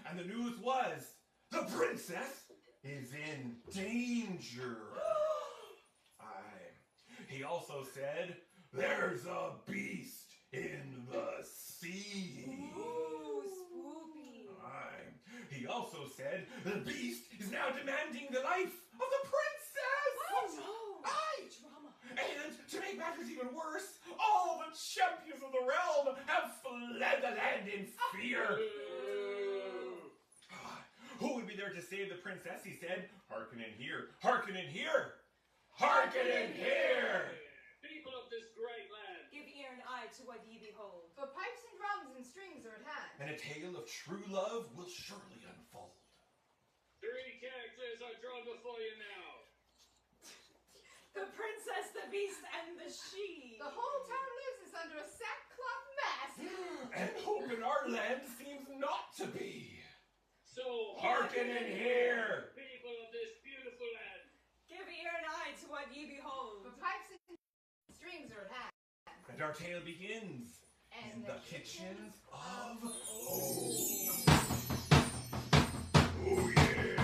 And the news was, the princess is in danger. Aye. He also said, there's a beast in the sea. Ooh, spoopy. Aye. He also said, the beast is now demanding the life of the princess. What? Aye. Drama. And to make matters even worse, all the champions of the realm have fled the land in fear. Who would be there to save the princess? He said, hearken in here, hearken in here, hearken in here. People of this great land. Give ear and eye to what ye behold. For pipes and drums and strings are at hand. And a tale of true love will surely unfold. 3 characters are drawn before you now. The princess, the beast, and the she. The whole town lives under a sackcloth mask. And hope in our land seems not to be. So Hearken in here. people of this beautiful land. Give ear and eye to what ye behold. For pipes and strings are at hand. And our tale begins in the kitchens of Oh yeah.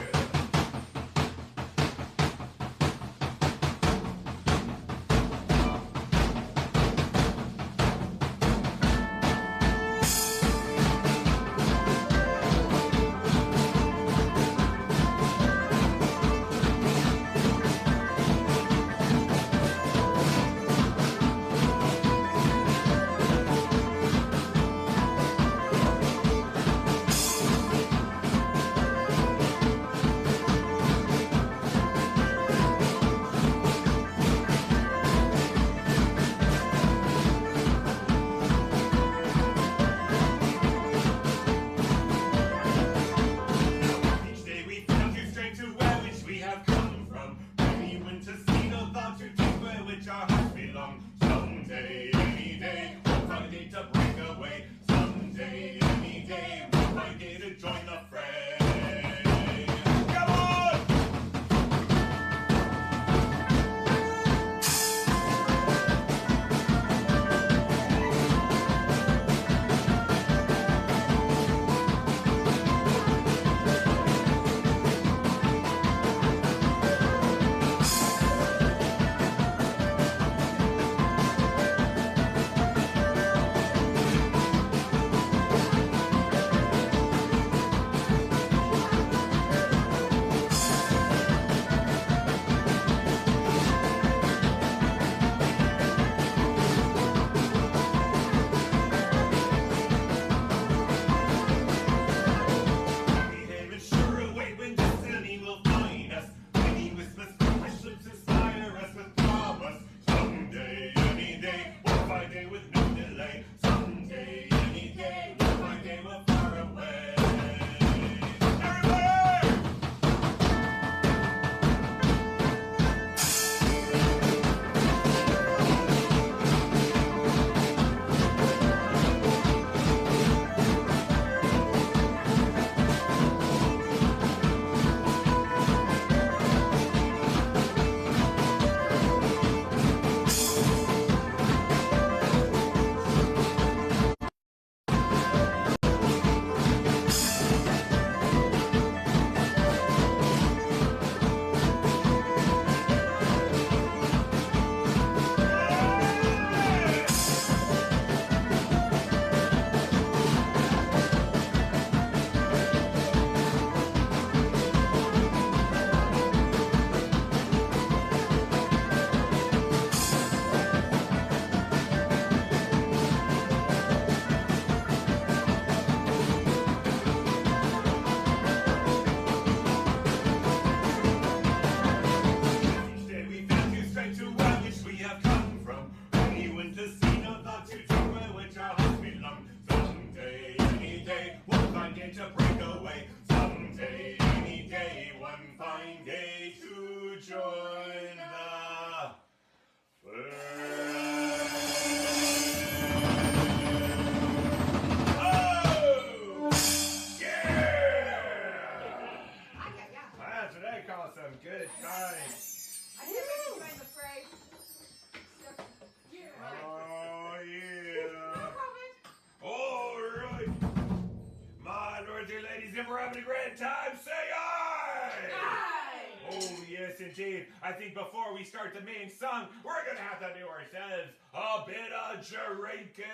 if we're having a great time, say aye! Aye! Oh, yes, indeed. I think before we start the main song, we're going to have to do ourselves a bit of drinking.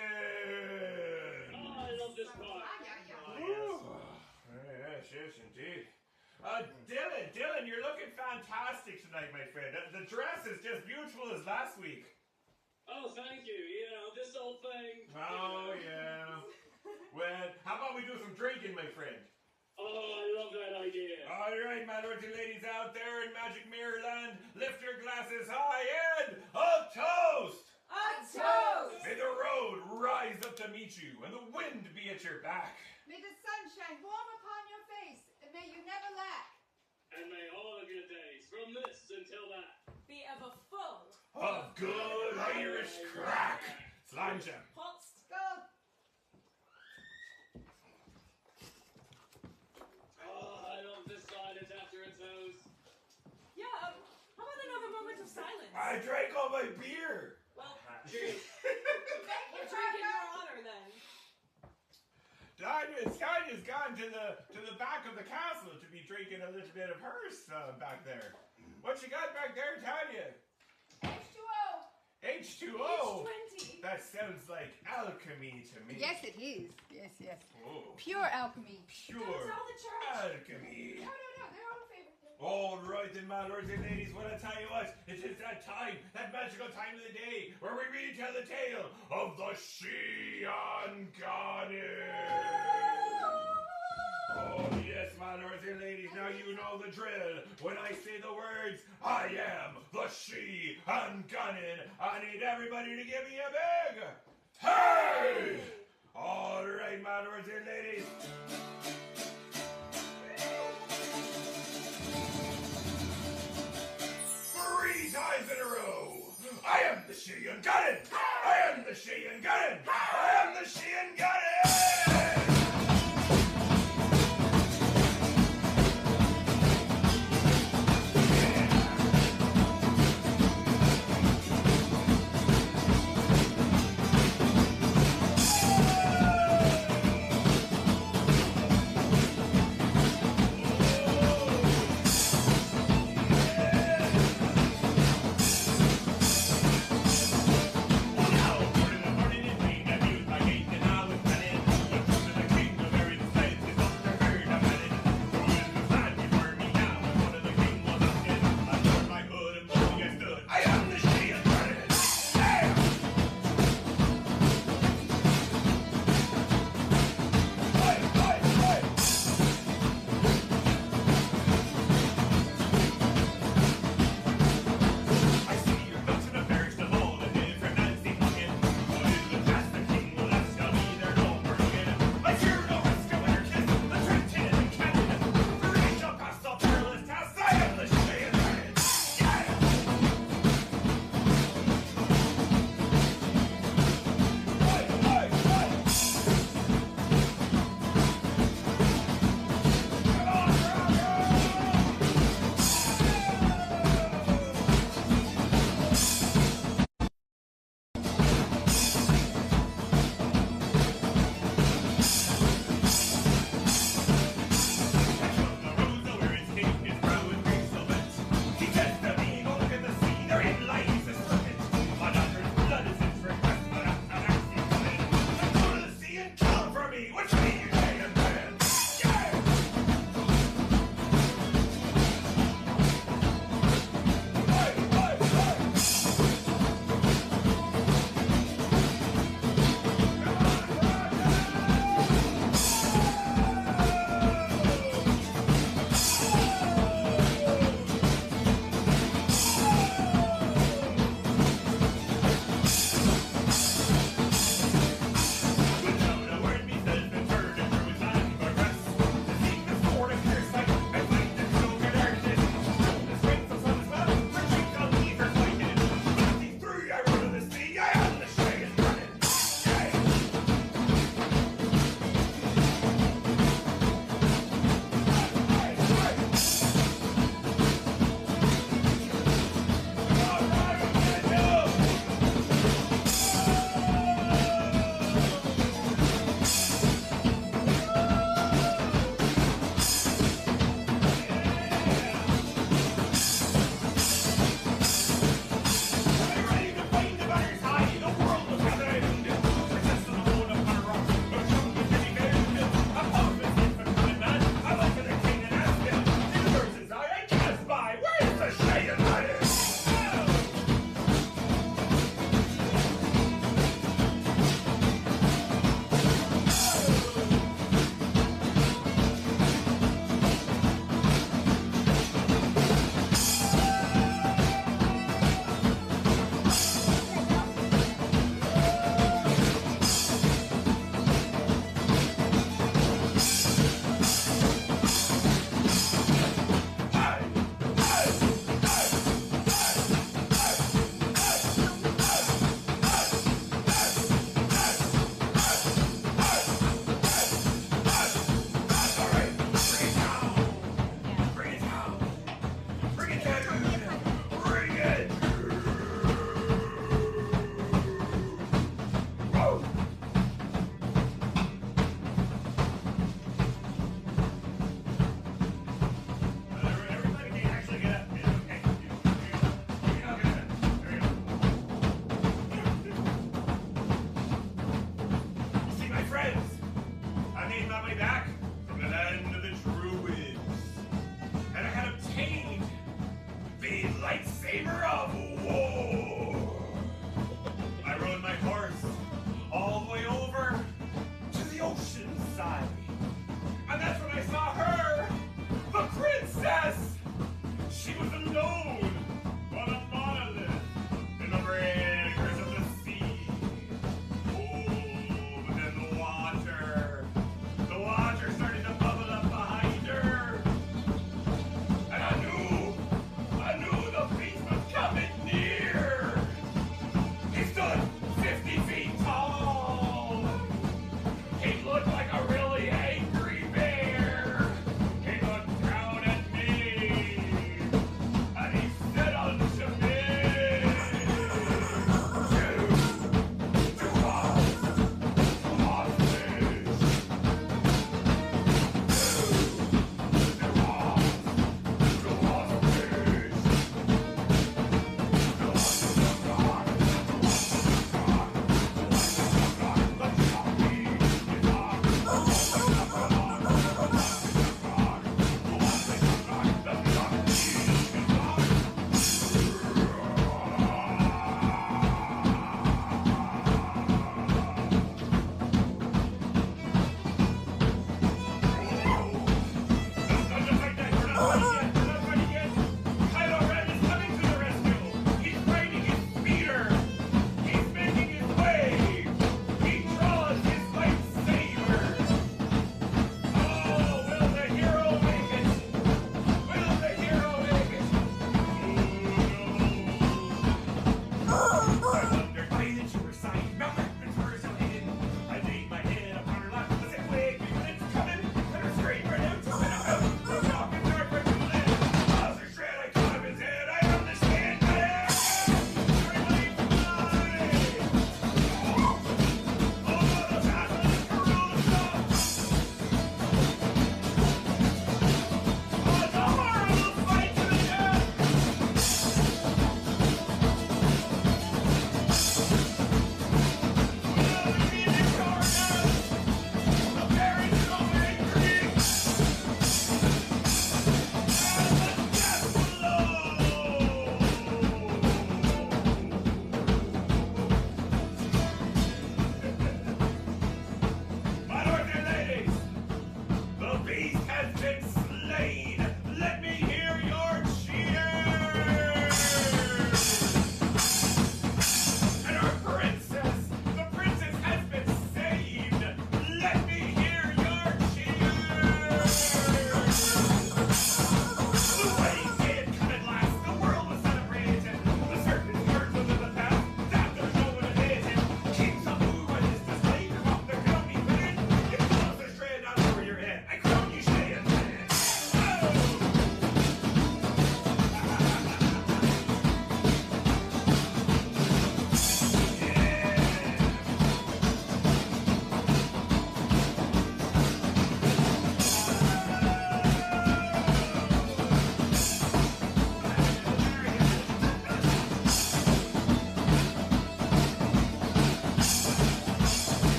Oh, I love this part. Yes, indeed. Dylan, you're looking fantastic tonight, my friend. The dress is just beautiful as last week. Oh, thank you. You know, this old thing. Oh, yeah. Well, how about we do some drinking, my friend? Oh, I love that idea. All right, my lords and ladies out there in Magic Mirror Land, lift your glasses high and a toast! A toast! May the road rise up to meet you and the wind be at your back. May the sun shine warm upon your face, and may you never lack. And may all of your days, from this until that, Be ever full. Of good Irish crack. Slime jam. Pulsed. Go. oh, I love this silence after a toast. Yeah, how about another moment of silence? I drank all my beer. Well, Cheers. we're drinking your honor then. Tanya's gone to the back of the castle to be drinking a little bit of hers back there. What you got back there, Tanya? H2O. H2O. H20. That sounds like alchemy to me. Yes, it is. Yes, yes. Oh, Pure alchemy. pure Don't tell the church. alchemy. No, they're all favorite. All right then, my lords and ladies, what I tell you what, it is that time, that magical time of the day, where we retell the tale of the She Uncanny. Oh yes, my lords and ladies, now you know the drill. When I say the words, I am the She Uncanny, I need everybody to give me a big hey! All right, my lords and ladies. 3 times in a row. I am the She Uncanny. I am the She Uncanny. I am the She Uncanny.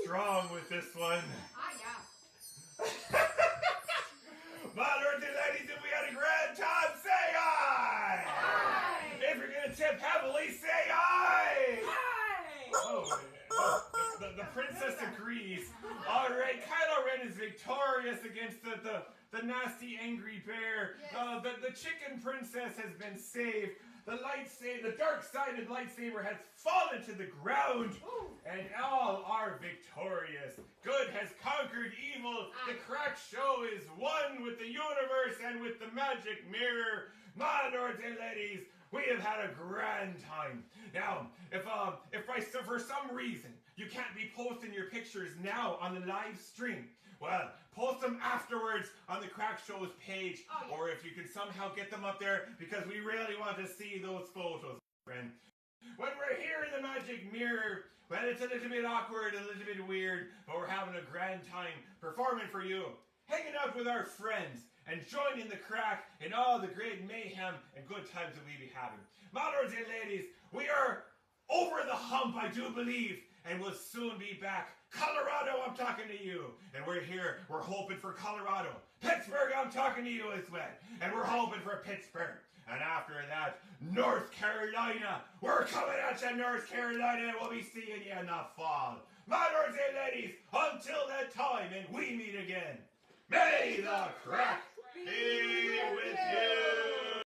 strong with this one. Ah, yeah. My lords and ladies, if we had a grand time, say aye! Aye. If you're gonna tip heavily, say aye! Oh, the princess agrees. All right, Kylo Ren is victorious against the nasty, angry bear. Yes. The chicken princess has been saved. The dark-sided lightsaber has fallen to the ground, and all are victorious. Good has conquered evil. The Craic show is one with the universe and with the magic mirror. My lords and ladies, we have had a grand time. Now, if for some reason you can't be posting your pictures now on the live stream, well, post them afterwards on the Craic Show's page, or if you can somehow get them up there, because we really want to see those photos, friend. When we're here in the magic mirror, well, it's a little bit awkward, a little bit weird, but we're having a grand time performing for you, hanging out with our friends, and joining the Craic in all the great mayhem and good times that we be having. My lords and ladies, we are over the hump, I do believe, and we'll soon be back. Colorado, I'm talking to you. And we're here, we're hoping for Colorado. Pittsburgh, I'm talking to you as well. And we're hoping for Pittsburgh. And after that, North Carolina. We're coming at you, North Carolina, and we'll be seeing you in the fall. My lords and ladies, until that time, and we meet again, may the Craic be with you.